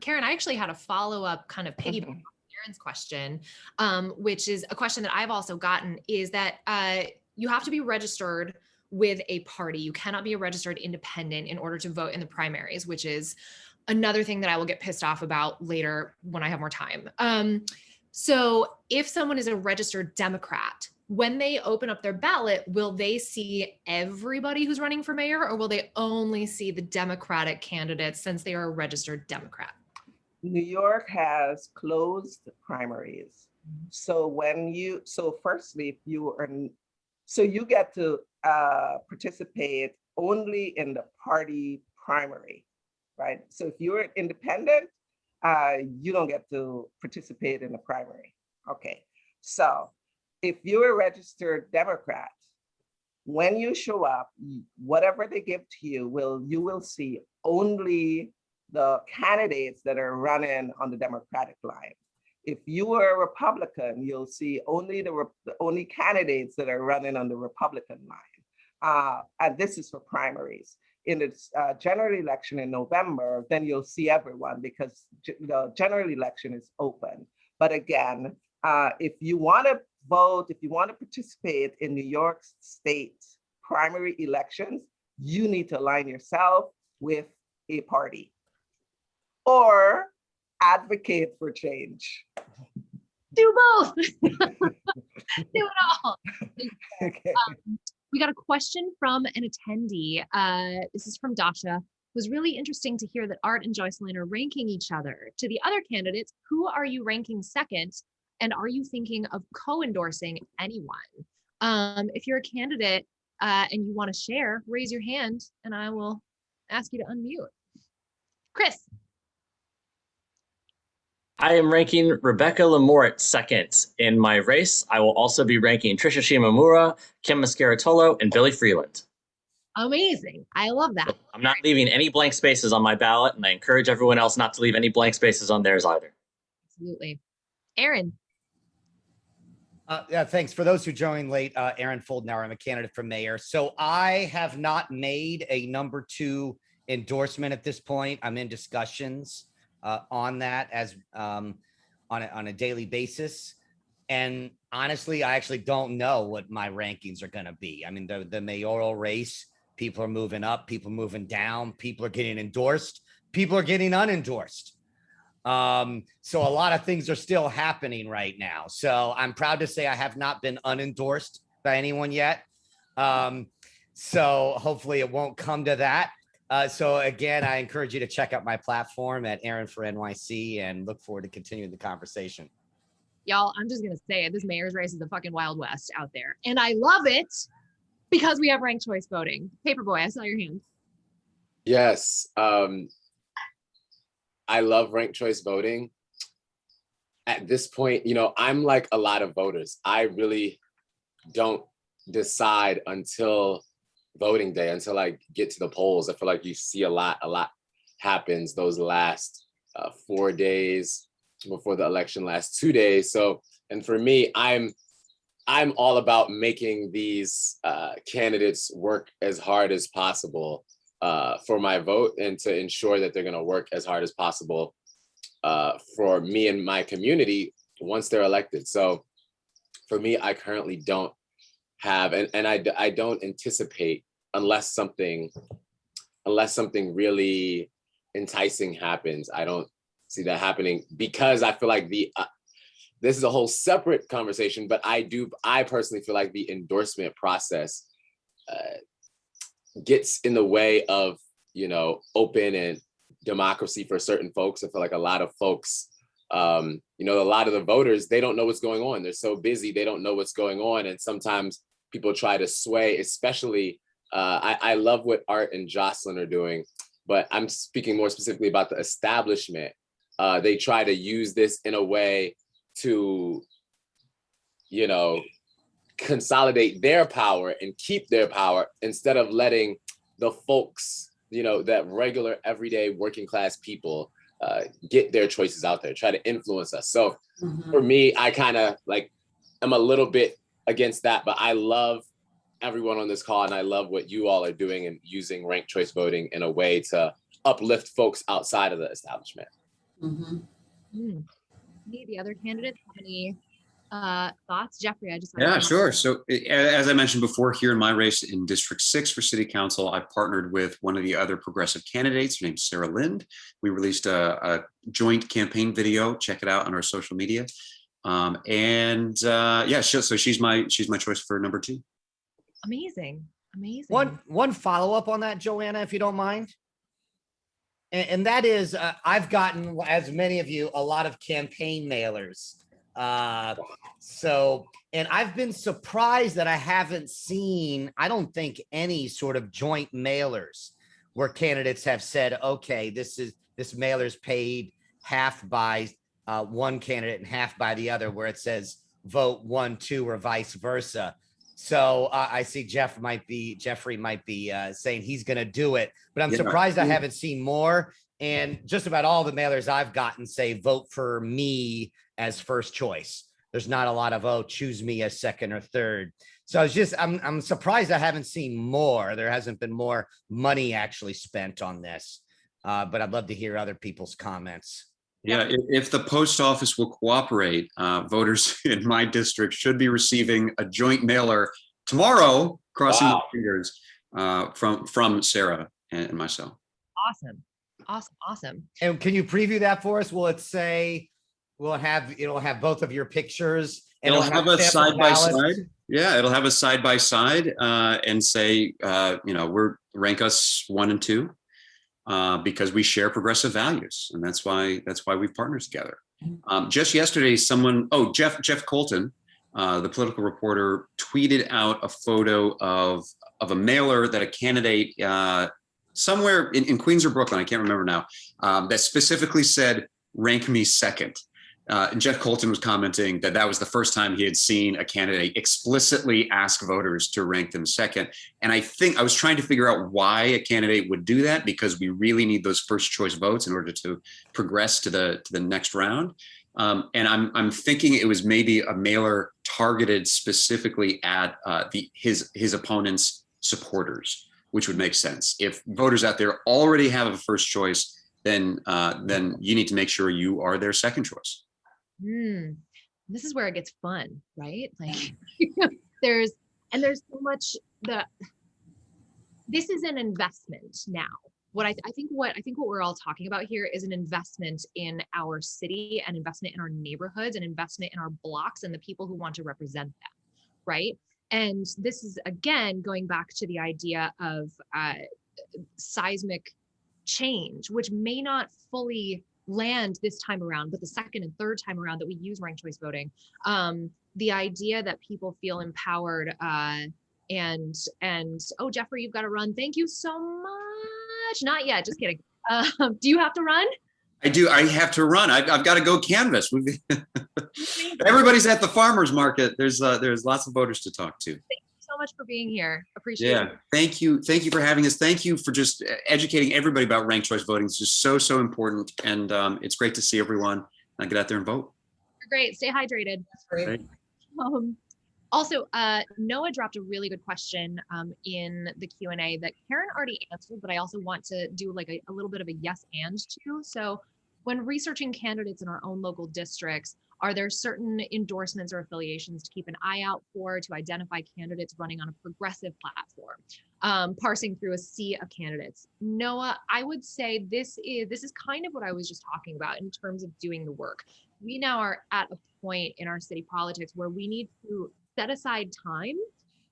Karen, I actually had a follow-up kind of piggyback on Karen's question, which is a question that I've also gotten, is that you have to be registered with a party. You cannot be a registered independent in order to vote in the primaries, which is another thing that I will get pissed off about later when I have more time. So if someone is a registered Democrat, when they open up their ballot, will they see everybody who's running for mayor, or will they only see the Democratic candidates since they are a registered Democrat? New York has closed primaries. So firstly, if you are, so you get to participate only in the party primary, right? So if you're an independent, you don't get to participate in the primary. Okay, so if you're a registered Democrat, when you show up, whatever they give to you, you will see only the candidates that are running on the Democratic line. If you are a Republican, you'll see only the only candidates that are running on the Republican line. And this is for primaries. In the general election in November, then you'll see everyone because the general election is open. But again, if you want to vote, if you want to participate in New York State primary elections, you need to align yourself with a party or advocate for change. Do both. Do it all. Okay. We got a question from an attendee. This is from Dasha. It was really interesting to hear that Art and Joycelyn are ranking each other. To the other candidates, who are you ranking second? And are you thinking of co-endorsing anyone? If you're a candidate and you want to share, raise your hand and I will ask you to unmute. Chris. I am ranking Rebecca Lamort second in my race. I will also be ranking Trisha Shimamura, Kim Mascaratolo, and Billy Freeland. Amazing. I love that. I'm not leaving any blank spaces on my ballot, and I encourage everyone else not to leave any blank spaces on theirs either. Absolutely. Aaron. Yeah, thanks. For those who joined late, Aaron Foldenauer, I'm a candidate for mayor. So I have not made a number 2 endorsement at this point. I'm in discussions on that as on a daily basis. And honestly, I actually don't know what my rankings are going to be. I mean, the mayoral race, people are moving up, people moving down, people are getting endorsed, people are getting unendorsed. So a lot of things are still happening right now. So I'm proud to say I have not been unendorsed by anyone yet. So hopefully it won't come to that. So again, I encourage you to check out my platform at Aaron for NYC and look forward to continuing the conversation. Y'all, I'm just going to say it. This mayor's race is the fucking Wild West out there. And I love it because we have ranked choice voting. Paperboy, I saw your hand. Yes. I love ranked choice voting. At this point, you know, I'm like a lot of voters. I really don't decide until voting day, until I get to the polls. I feel like you see a lot happens those last 4 days before the election, last 2 days. So, and for me, I'm all about making these candidates work as hard as possible for my vote and to ensure that they're going to work as hard as possible for me and my community once they're elected. So for me, I currently don't have, and I don't anticipate, unless something really enticing happens, I don't see that happening, because I feel like this is a whole separate conversation, but I personally feel like the endorsement process gets in the way of, open and democracy for certain folks. I feel like a lot of folks, a lot of the voters, they don't know what's going on. They're so busy, they don't know what's going on. And sometimes people try to sway, especially, I love what Art and Joycelyn are doing, but I'm speaking more specifically about the establishment. They try to use this in a way to, consolidate their power and keep their power, instead of letting the folks, that regular, everyday working class people get their choices out there, try to influence us. So for me, I kind of I'm a little bit against that, but I love everyone on this call, and I love what you all are doing and using ranked choice voting in a way to uplift folks outside of the establishment. The other candidates have any thoughts? Jeffrey, Yeah, sure. So as I mentioned before, here in my race in District 6 for City Council, I partnered with one of the other progressive candidates. Her name's Sarah Lind. We released a joint campaign video. Check it out on our social media. So she's my choice for number 2. Amazing. One follow-up on that, Joanna, if you don't mind. And that is, I've gotten, as many of you, a lot of campaign mailers. And I've been surprised that I haven't seen, I don't think, any sort of joint mailers where candidates have said, okay, this mailer's paid half by one candidate and half by the other, where it says vote 1, 2, or vice versa. So I see Jeffrey might be saying he's going to do it, but I'm surprised I haven't seen more. And just about all the mailers I've gotten say vote for me as first choice. There's not a lot of, choose me as second or third. So I'm surprised I haven't seen more. There hasn't been more money actually spent on this, but I'd love to hear other people's comments. Yeah, if the post office will cooperate, voters in my district should be receiving a joint mailer tomorrow, crossing my fingers, from Sarah and myself. Awesome. And can you preview that for us? Will it say, it'll have both of your pictures? And It'll have a side by side. Yeah, it'll have a side by side and say, rank us 1 and 2. Because we share progressive values, and that's why we've partnered together. Just yesterday, Jeff Colton, the political reporter, tweeted out a photo of a mailer that a candidate somewhere in Queens or Brooklyn, I can't remember now, that specifically said, rank me second. And Jeff Colton was commenting that was the first time he had seen a candidate explicitly ask voters to rank them second. And I think I was trying to figure out why a candidate would do that, because we really need those first choice votes in order to progress to the next round. And I'm thinking it was maybe a mailer targeted specifically at his opponent's supporters, which would make sense. If voters out there already have a first choice, then you need to make sure you are their second choice. This is where it gets fun, right? Like there's so much this is an investment now. I think what we're all talking about here is an investment in our city, an investment in our neighborhoods, an investment in our blocks and the people who want to represent them, right? And this is, again, going back to the idea of seismic change, which may not fully land this time around, but the second and third time around that we use ranked choice voting, the idea that people feel empowered and oh, Jeffrey, you've got to run. Thank you so much. Not yet, just kidding. Do you have to run? I do. I have to run. I've got to go canvass. Everybody's at the farmers market. There's lots of voters to talk to. Thank you so much for being here. Appreciate it. Thank you for having us. Thank you for just educating everybody about ranked choice voting. It's just so important, and it's great to see everyone get out there and vote. You're great. Stay hydrated. Great. Also, Noah dropped a really good question in the Q&A that Karen already answered, but I also want to do like a little bit of a yes and too. So when researching candidates in our own local districts, are there certain endorsements or affiliations to keep an eye out for to identify candidates running on a progressive platform, parsing through a sea of candidates? Noah, I would say this is kind of what I was just talking about in terms of doing the work. We now are at a point in our city politics where we need to set aside time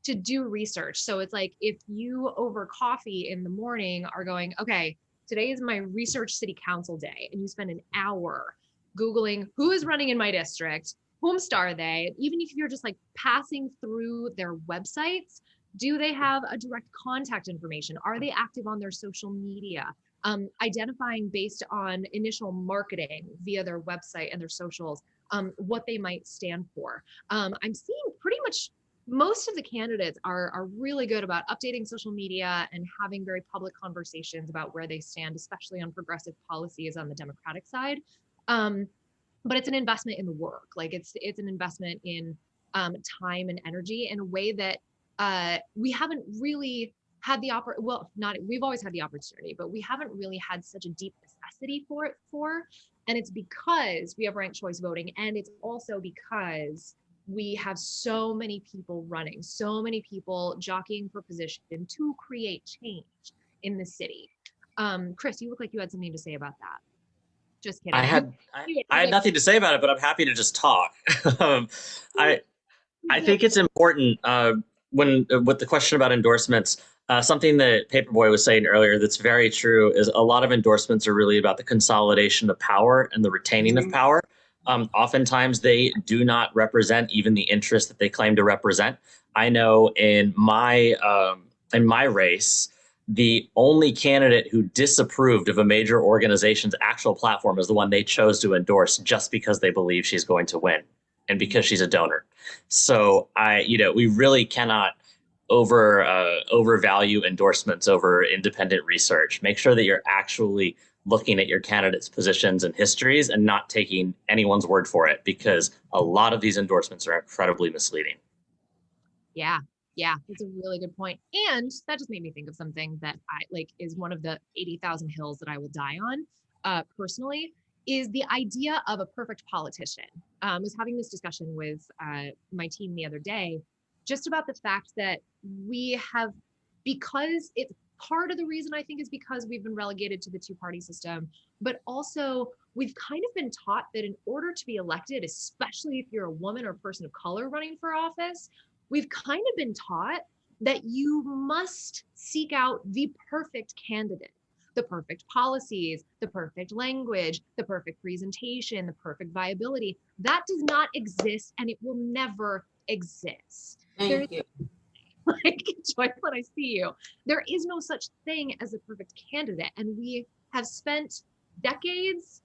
to do research. So it's like if you over coffee in the morning are going, okay, today is my research city council day, and you spend an hour Googling who is running in my district, whomst are they, even if you're just like passing through their websites, do they have a direct contact information? Are they active on their social media? Identifying based on initial marketing via their website and their socials, what they might stand for. I'm seeing pretty much most of the candidates are really good about updating social media and having very public conversations about where they stand, especially on progressive policies on the Democratic side. But it's an investment in the work. Like it's an investment in time and energy in a way that we haven't really had the we've always had the opportunity, but we haven't really had such a deep necessity for it and it's because we have ranked choice voting, and it's also because we have so many people running, so many people jockeying for position to create change in the city. Chris, you look like you had something to say about that. Just kidding. I had nothing to say about it, but I'm happy to just talk. I think it's important with the question about endorsements. Something that Paperboy was saying earlier that's very true is a lot of endorsements are really about the consolidation of power and the retaining of power. Oftentimes they do not represent even the interests that they claim to represent. I know in my race, the only candidate who disapproved of a major organization's actual platform is the one they chose to endorse just because they believe she's going to win and because she's a donor. So we really cannot overvalue endorsements over independent research. Make sure that you're actually looking at your candidates' positions and histories and not taking anyone's word for it, because a lot of these endorsements are incredibly misleading. Yeah, that's a really good point. And that just made me think of something that is one of the 80,000 hills that I will die on personally, is the idea of a perfect politician. I was having this discussion with my team the other day, just about the fact that we have, because it's part of the reason I think is because we've been relegated to the two-party system, but also we've kind of been taught that in order to be elected, especially if you're a woman or person of color running for office, we've kind of been taught that you must seek out the perfect candidate, the perfect policies, the perfect language, the perfect presentation, the perfect viability. That does not exist, and it will never exist. Thank you. Like, Joycelyn, I see you. There is no such thing as a perfect candidate, and we have spent decades,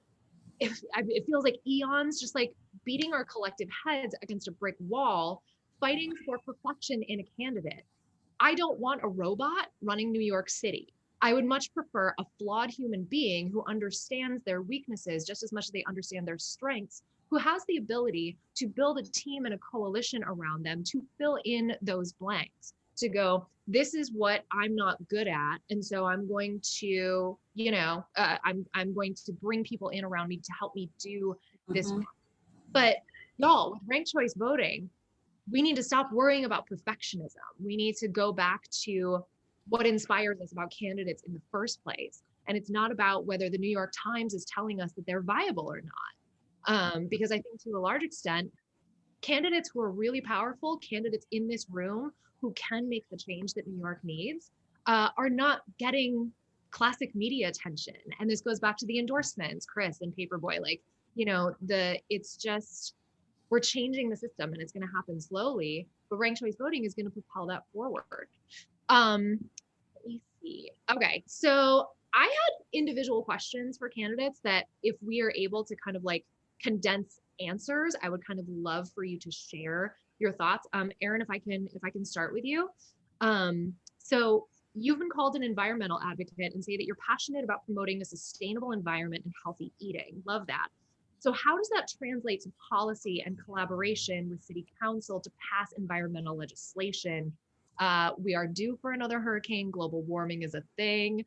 it feels like eons, just like beating our collective heads against a brick wall, fighting for perfection in a candidate. I don't want a robot running New York City. I would much prefer a flawed human being who understands their weaknesses just as much as they understand their strengths, who has the ability to build a team and a coalition around them to fill in those blanks, to go, this is what I'm not good at, and so I'm going to, I'm going to bring people in around me to help me do this. But y'all, with ranked choice voting, we need to stop worrying about perfectionism. We need to go back to what inspires us about candidates in the first place. And it's not about whether the New York Times is telling us that they're viable or not. Because I think to a large extent, candidates who are really powerful, candidates in this room who can make the change that New York needs, are not getting classic media attention. And this goes back to the endorsements, Chris and Paperboy, it's just, we're changing the system and it's going to happen slowly, but ranked choice voting is going to propel that forward. Let me see. Okay, so I had individual questions for candidates that if we are able to kind of like condense answers, I would kind of love for you to share your thoughts. Erin, if I can start with you. So you've been called an environmental advocate and say that you're passionate about promoting a sustainable environment and healthy eating. Love that. So how does that translate to policy and collaboration with city council to pass environmental legislation? We are due for another hurricane. Global warming is a thing.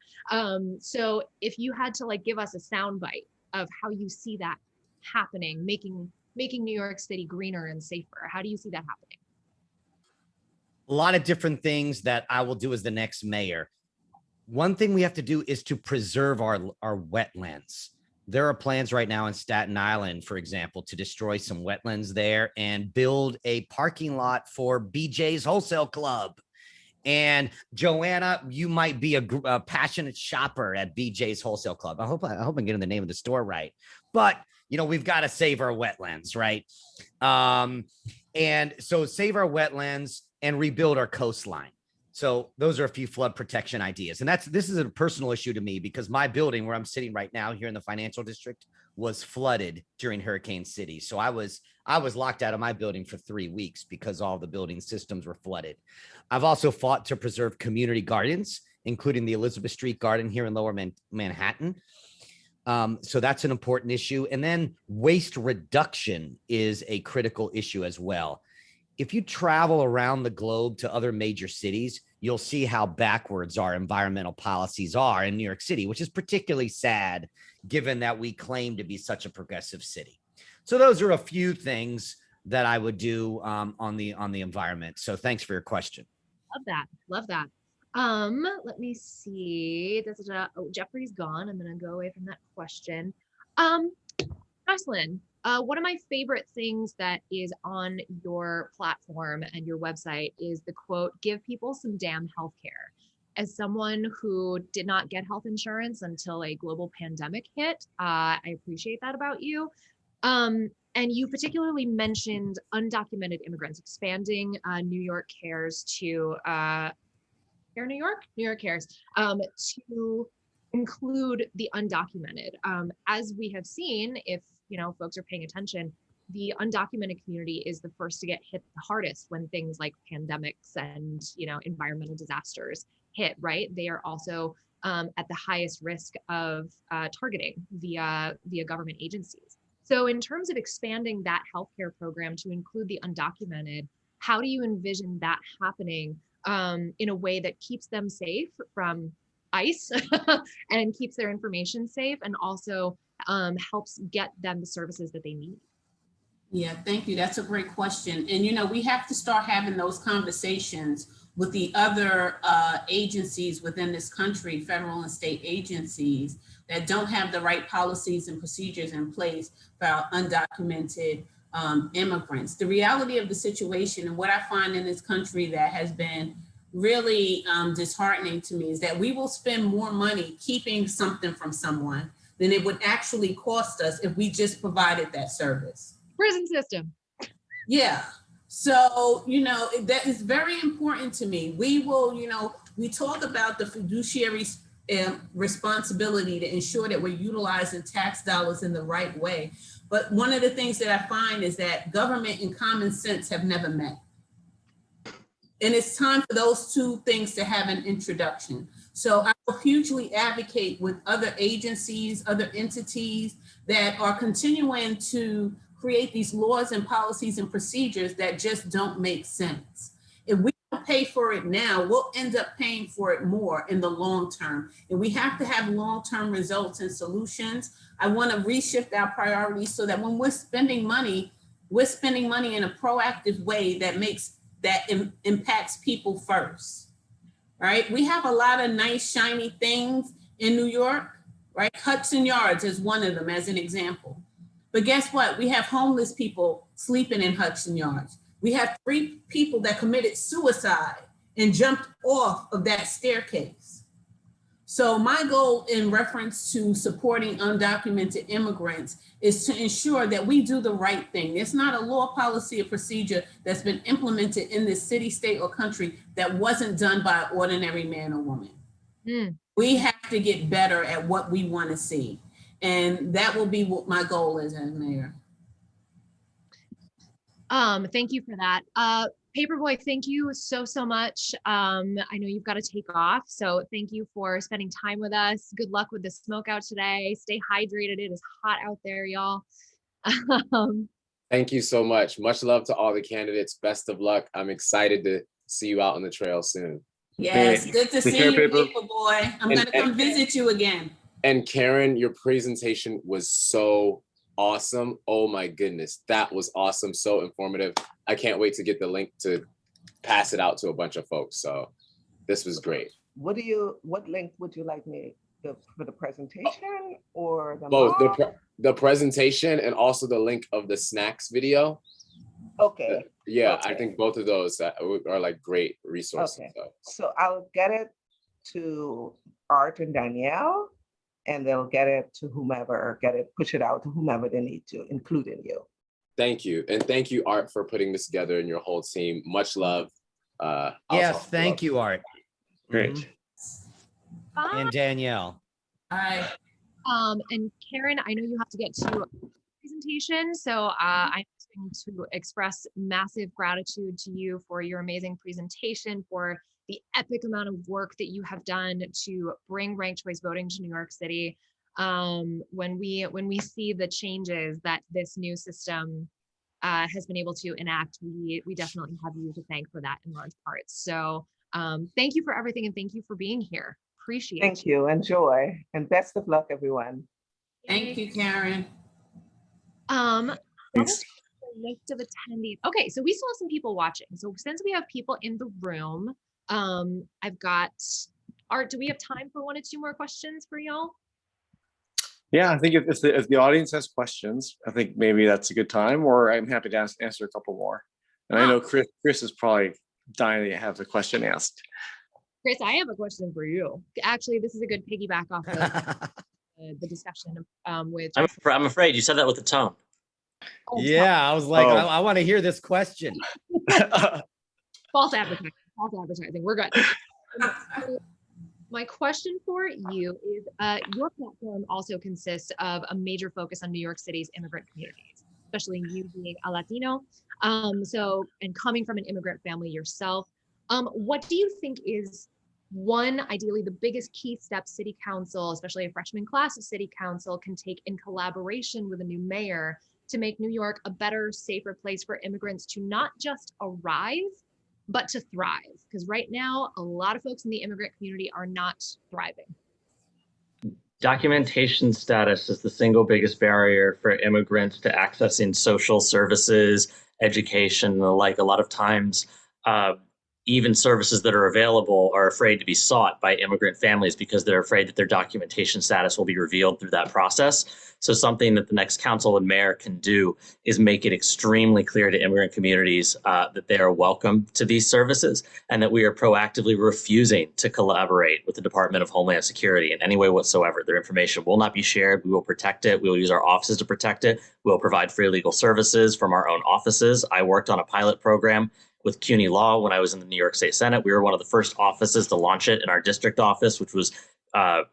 So if you had to give us a soundbite of how you see that happening, making New York City greener and safer, how do you see that happening? A lot of different things that I will do as the next mayor. One thing we have to do is to preserve our wetlands. There are plans right now in Staten Island, for example, to destroy some wetlands there and build a parking lot for BJ's Wholesale Club. And Joanna, you might be a passionate shopper at BJ's Wholesale Club. I hope I'm getting the name of the store right. But we've got to save our wetlands, right? And so save our wetlands and rebuild our coastline. So those are a few flood protection ideas. And this is a personal issue to me because my building where I'm sitting right now here in the financial district was flooded during Hurricane City. So I was locked out of my building for 3 weeks because all the building systems were flooded. I've also fought to preserve community gardens, including the Elizabeth Street Garden here in Lower Manhattan. So that's an important issue. And then waste reduction is a critical issue as well. If you travel around the globe to other major cities, you'll see how backwards our environmental policies are in New York City, which is particularly sad given that we claim to be such a progressive city. So those are a few things that I would do on the environment. So thanks for your question. Love that. Let me see. Jeffrey's gone. I'm gonna go away from that question. Joycelyn, one of my favorite things that is on your platform and your website is the quote, "Give people some damn healthcare." As someone who did not get health insurance until a global pandemic hit, I appreciate that about you. And you particularly mentioned undocumented immigrants, expanding New York Cares to New York Cares to include the undocumented. As we have seen, if folks are paying attention, the undocumented community is the first to get hit the hardest when things like pandemics and environmental disasters hit, right? They are also at the highest risk of targeting via government agencies. So in terms of expanding that healthcare program to include the undocumented, how do you envision that happening in a way that keeps them safe from ICE and keeps their information safe and also helps get them the services that they need? Yeah, thank you. That's a great question. And, we have to start having those conversations with the other agencies within this country, federal and state agencies that don't have the right policies and procedures in place for our undocumented immigrants. The reality of the situation and what I find in this country that has been really disheartening to me is that we will spend more money keeping something from someone than it would actually cost us if we just provided that service. Prison system. Yeah. So, that is very important to me. We will, we talk about the fiduciary responsibility to ensure that we're utilizing tax dollars in the right way. But one of the things that I find is that government and common sense have never met. And it's time for those two things to have an introduction. So I will hugely advocate with other agencies, other entities that are continuing to create these laws and policies and procedures that just don't make sense. If we don't pay for it now, we'll end up paying for it more in the long term. And we have to have long-term results and solutions. I want to reshift our priorities so that when we're spending money in a proactive way that impacts people first, right? We have a lot of nice, shiny things in New York, right? Hudson Yards is one of them as an example. But guess what? We have homeless people sleeping in Hudson Yards. We have 3 people that committed suicide and jumped off of that staircase. So my goal in reference to supporting undocumented immigrants is to ensure that we do the right thing. It's not a law, policy, or procedure that's been implemented in this city, state, or country that wasn't done by an ordinary man or woman. We have to get better at what we want to see. And that will be what my goal is as mayor. Thank you for that. Paperboy, thank you so much. I know you've got to take off, so thank you for spending time with us. Good luck with the smoke out today. Stay hydrated. It is hot out there, y'all. Um, Thank you so much. Much love to all the candidates. Best of luck. I'm excited to see you out on the trail soon. Yes, good to see you, Paper. Paperboy. I'm gonna come visit you again. And Karen, your presentation was so awesome. Oh my goodness, that was awesome. So informative. I can't wait to get the link to pass it out to a bunch of folks. So this was great. What link would you like me for the presentation or the Both mock? the presentation and also the link of the snacks video. Okay. Yeah, Okay. I think both of those are like great resources. Okay. So. So I'll get it to Art and Danielle, and they'll get it to whomever, push it out to whomever they need to, including you. Thank you. And thank you, Art, for putting this together and your whole team. Much love. Yes, thank you, Art. Great. And Danielle. All right. And Karen, I know you have to get to a presentation, so I'm going to express massive gratitude to you for your amazing presentation, for the epic amount of work that you have done to bring ranked choice voting to New York City. When we see the changes that this new system has been able to enact, we definitely have you to thank for that in large part. So thank you for everything, and thank you for being here. Appreciate it. Thank you. Enjoy, and best of luck, everyone. Thank you, Karen. Thanks. The list of attendees. Okay, so we still have some people watching. So since we have people in the room, I've got Art. Do we have time for 1 or 2 more questions for y'all? Yeah, I think if the audience has questions, I think maybe that's a good time, or I'm happy to answer a couple more. And I know Chris is probably dying to have the question asked. Chris, I have a question for you. Actually, this is a good piggyback off of the discussion with. I'm afraid you said that with a tone. Oh, Yeah, I was like, I want to hear this question. False advertising. False advertising. We're good. My question for you is, your platform also consists of a major focus on New York City's immigrant communities, especially you being a Latino. And coming from an immigrant family yourself, what do you think is ideally the biggest key step City Council, especially a freshman class of City Council, can take in collaboration with a new mayor to make New York a better, safer place for immigrants to not just arrive, but to thrive? Because right now, a lot of folks in the immigrant community are not thriving. Documentation status is the single biggest barrier for immigrants to accessing social services, education, and the like. A lot of times, even services that are available are afraid to be sought by immigrant families because they're afraid that their documentation status will be revealed through that process. So something that the next council and mayor can do is make it extremely clear to immigrant communities that they are welcome to these services, and that we are proactively refusing to collaborate with the Department of Homeland Security in any way whatsoever. Their information will not be shared. We will protect it. We will use our offices to protect it. We'll provide free legal services from our own offices. I worked on a pilot program with CUNY Law when I was in the New York State Senate. We were one of the first offices to launch it in our district office, which was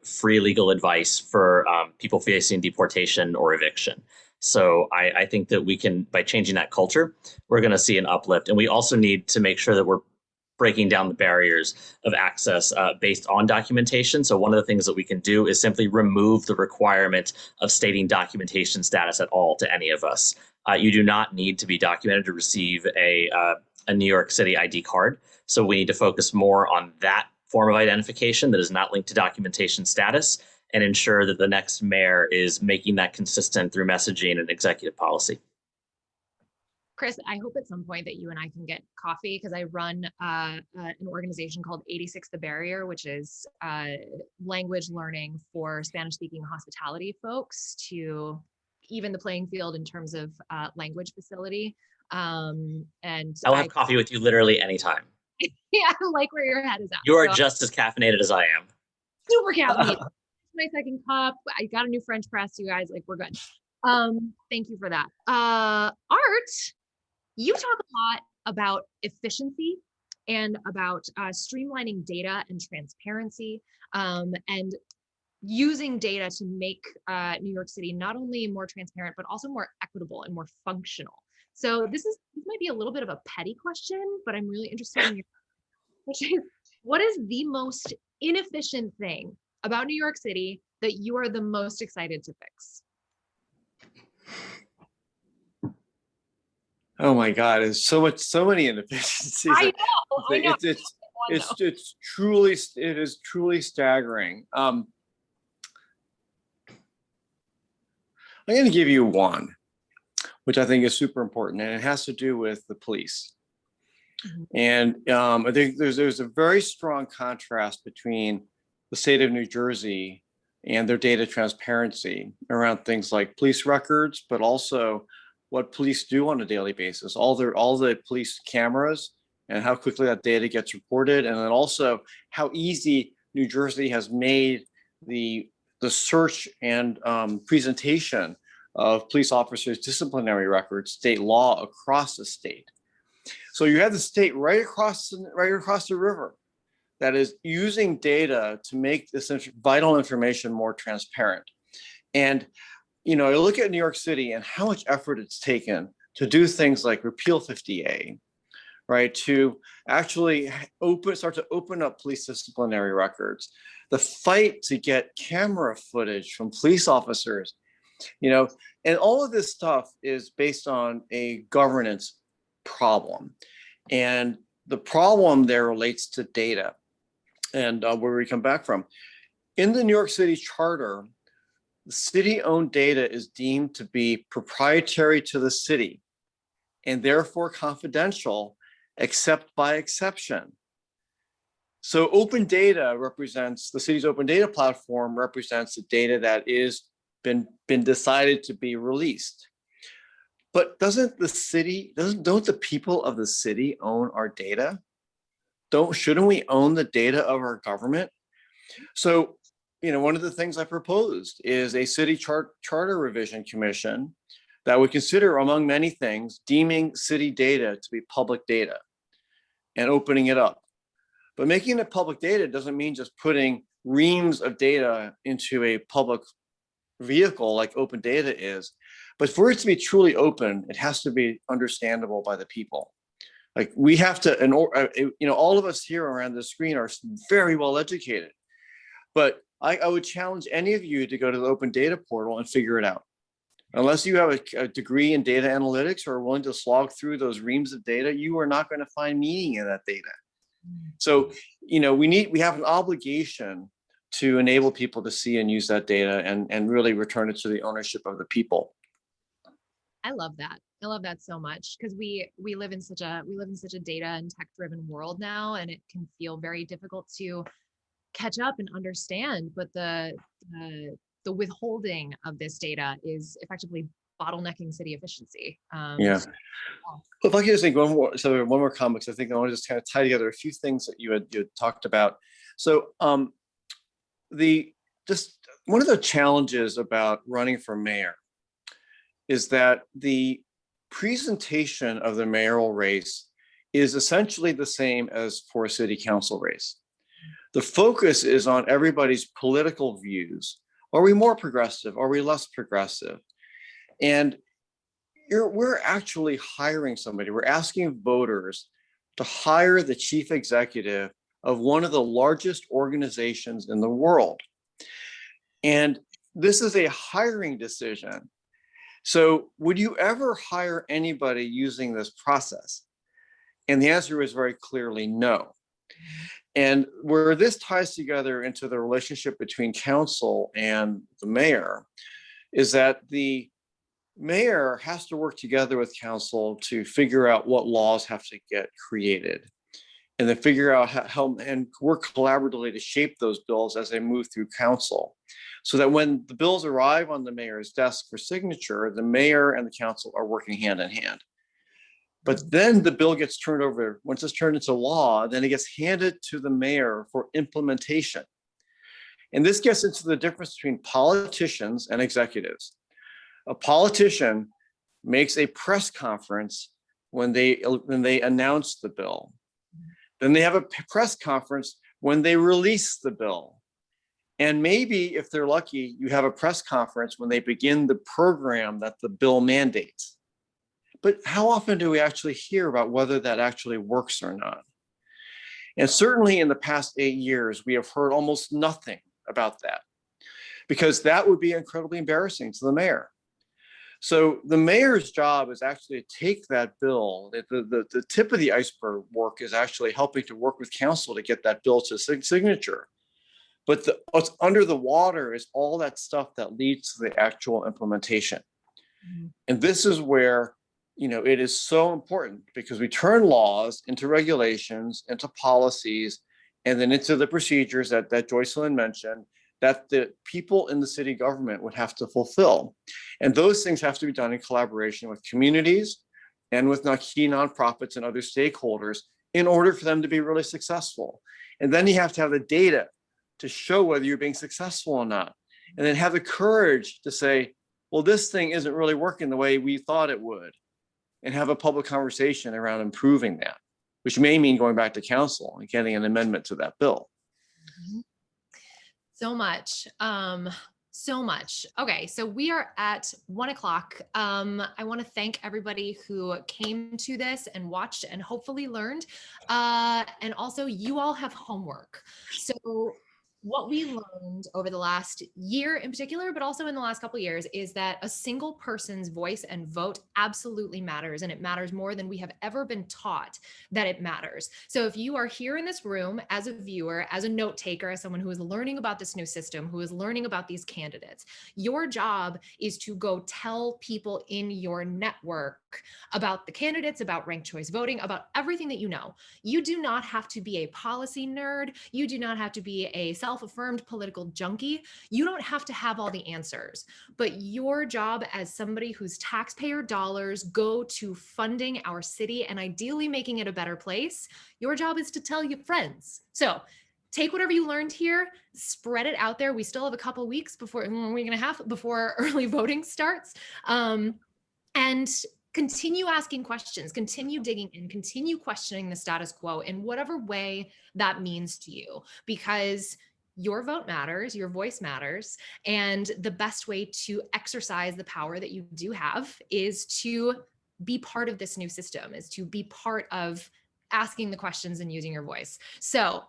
free legal advice for people facing deportation or eviction. So I think that we can, by changing that culture, we're going to see an uplift. And we also need to make sure that we're breaking down the barriers of access based on documentation. So one of the things that we can do is simply remove the requirement of stating documentation status at all to any of us. You do not need to be documented to receive a New York City ID card. So we need to focus more on that form of identification that is not linked to documentation status, and ensure that the next mayor is making that consistent through messaging and executive policy. Chris, I hope at some point that you and I can get coffee, because I run an organization called 86 The Barrier, which is language learning for Spanish-speaking hospitality folks to even the playing field in terms of language facility. And I'll have coffee with you literally anytime. Yeah, I like where your head is at. You are just as caffeinated as I am. Super caffeinated. My second cup. I got a new French press, you guys. Like, we're good. Thank you for that. Art, you talk a lot about efficiency and about streamlining data and transparency, and using data to make New York City not only more transparent, but also more equitable and more functional. So this might be a little bit of a petty question, but I'm really interested in your, which is, what is the most inefficient thing about New York City that you are the most excited to fix? Oh my God, there's so many inefficiencies. I know. It's truly staggering. I'm going to give you one, which I think is super important, and it has to do with the police. And I think there's a very strong contrast between the state of New Jersey and their data transparency around things like police records, but also what police do on a daily basis, all the police cameras and how quickly that data gets reported, and then also how easy New Jersey has made the search and presentation of police officers' disciplinary records, state law across the state. So you have the state right across the river that is using data to make this vital information more transparent. And you look at New York City and how much effort it's taken to do things like repeal 50A, right? To actually start to open up police disciplinary records, the fight to get camera footage from police officers, and all of this stuff is based on a governance problem. And the problem there relates to data and where we come back from. In the New York City Charter, the city-owned data is deemed to be proprietary to the city and therefore confidential, except by exception. So open data the city's open data platform represents the data that is been decided to be released. But don't the people of the city own our data? Shouldn't we own the data of our government? So, one of the things I proposed is a city charter revision commission that would consider, among many things, deeming city data to be public data and opening it up. But making it public data doesn't mean just putting reams of data into a public vehicle like open data is. But for it to be truly open, it has to be understandable by the people. Like we have to, and all of us here around the screen are very well educated. But I would challenge any of you to go to the open data portal and figure it out. Unless you have a degree in data analytics or are willing to slog through those reams of data, you are not going to find meaning in that data. So, we have an obligation to enable people to see and use that data and really return it to the ownership of the people. I love that. I love that so much because we live in such a data and tech driven world now, and it can feel very difficult to catch up and understand. But the withholding of this data is effectively bottlenecking city efficiency. Yeah. If I could just make one more comment, because I think I want to just kind of tie together a few things that you had talked about. So one of the challenges about running for mayor is that the presentation of the mayoral race is essentially the same as for a city council race. The focus is on everybody's political views. Are we more progressive? Are we less progressive? And we're actually hiring somebody. We're asking voters to hire the chief executive of one of the largest organizations in the world. And this is a hiring decision. So would you ever hire anybody using this process? And the answer is very clearly no. And where this ties together into the relationship between council and the mayor is that the mayor has to work together with council to figure out what laws have to get created, and then figure out how and work collaboratively to shape those bills as they move through council, so that when the bills arrive on the mayor's desk for signature, the mayor and the council are working hand in hand. But then the bill gets turned over, once it's turned into law, then it gets handed to the mayor for implementation. And this gets into the difference between politicians and executives. A politician makes a press conference when they announce the bill. Then they have a press conference when they release the bill. And maybe if they're lucky, you have a press conference when they begin the program that the bill mandates. But how often do we actually hear about whether that actually works or not? And certainly in the past 8 years, we have heard almost nothing about that, because that would be incredibly embarrassing to the mayor. So the mayor's job is actually to take that bill. The tip of the iceberg work is actually helping to work with council to get that bill to signature. But what's under the water is all that stuff that leads to the actual implementation. Mm-hmm. And this is where, it is so important, because we turn laws into regulations, into policies, and then into the procedures that Joycelyn mentioned, that the people in the city government would have to fulfill. And those things have to be done in collaboration with communities and with key nonprofits and other stakeholders in order for them to be really successful. And then you have to have the data to show whether you're being successful or not. And then have the courage to say, well, this thing isn't really working the way we thought it would. And have a public conversation around improving that, which may mean going back to council and getting an amendment to that bill. Mm-hmm. So much. So much. Okay, so we are at 1 o'clock. I want to thank everybody who came to this and watched and hopefully learned. And also, you all have homework. So what we learned over the last year in particular, but also in the last couple of years, is that a single person's voice and vote absolutely matters, and it matters more than we have ever been taught that it matters. So if you are here in this room as a viewer, as a note taker, as someone who is learning about this new system, who is learning about these candidates, your job is to go tell people in your network about the candidates, about ranked choice voting, about everything that you know. You do not have to be a policy nerd. You do not have to be a self-affirmed political junkie. You don't have to have all the answers, but your job as somebody whose taxpayer dollars go to funding our city and ideally making it a better place, your job is to tell your friends. So take whatever you learned here, spread it out there. We still have a couple weeks before, a week and a half before early voting starts. And continue asking questions, continue digging in, continue questioning the status quo in whatever way that means to you, because your vote matters, your voice matters. And the best way to exercise the power that you do have is to be part of this new system, is to be part of asking the questions and using your voice. So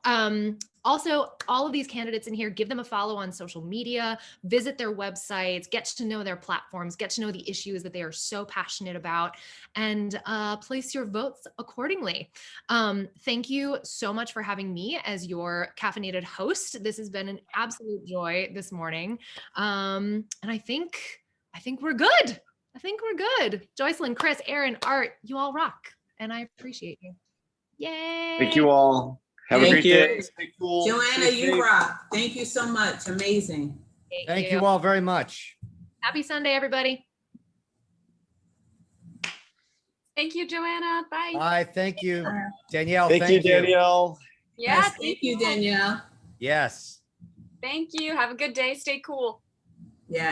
also, all of these candidates in here, give them a follow on social media, visit their websites, get to know their platforms, get to know the issues that they are so passionate about, and place your votes accordingly. Thank you so much for having me as your caffeinated host. This has been an absolute joy this morning. And I think we're good. I think we're good. Joycelyn, Chris, Aaron, Art, you all rock. And I appreciate you. Yay. Thank you all. Have a great day. Stay cool. Joanna, you rock. Thank you so much. Amazing. Thank you all very much. Happy Sunday, everybody. Thank you, Joanna. Bye. Bye. Thank you, Danielle. Thank you, Danielle. Yeah. Yes, thank you, Danielle. Yes. Thank you. Have a good day. Stay cool. Yeah.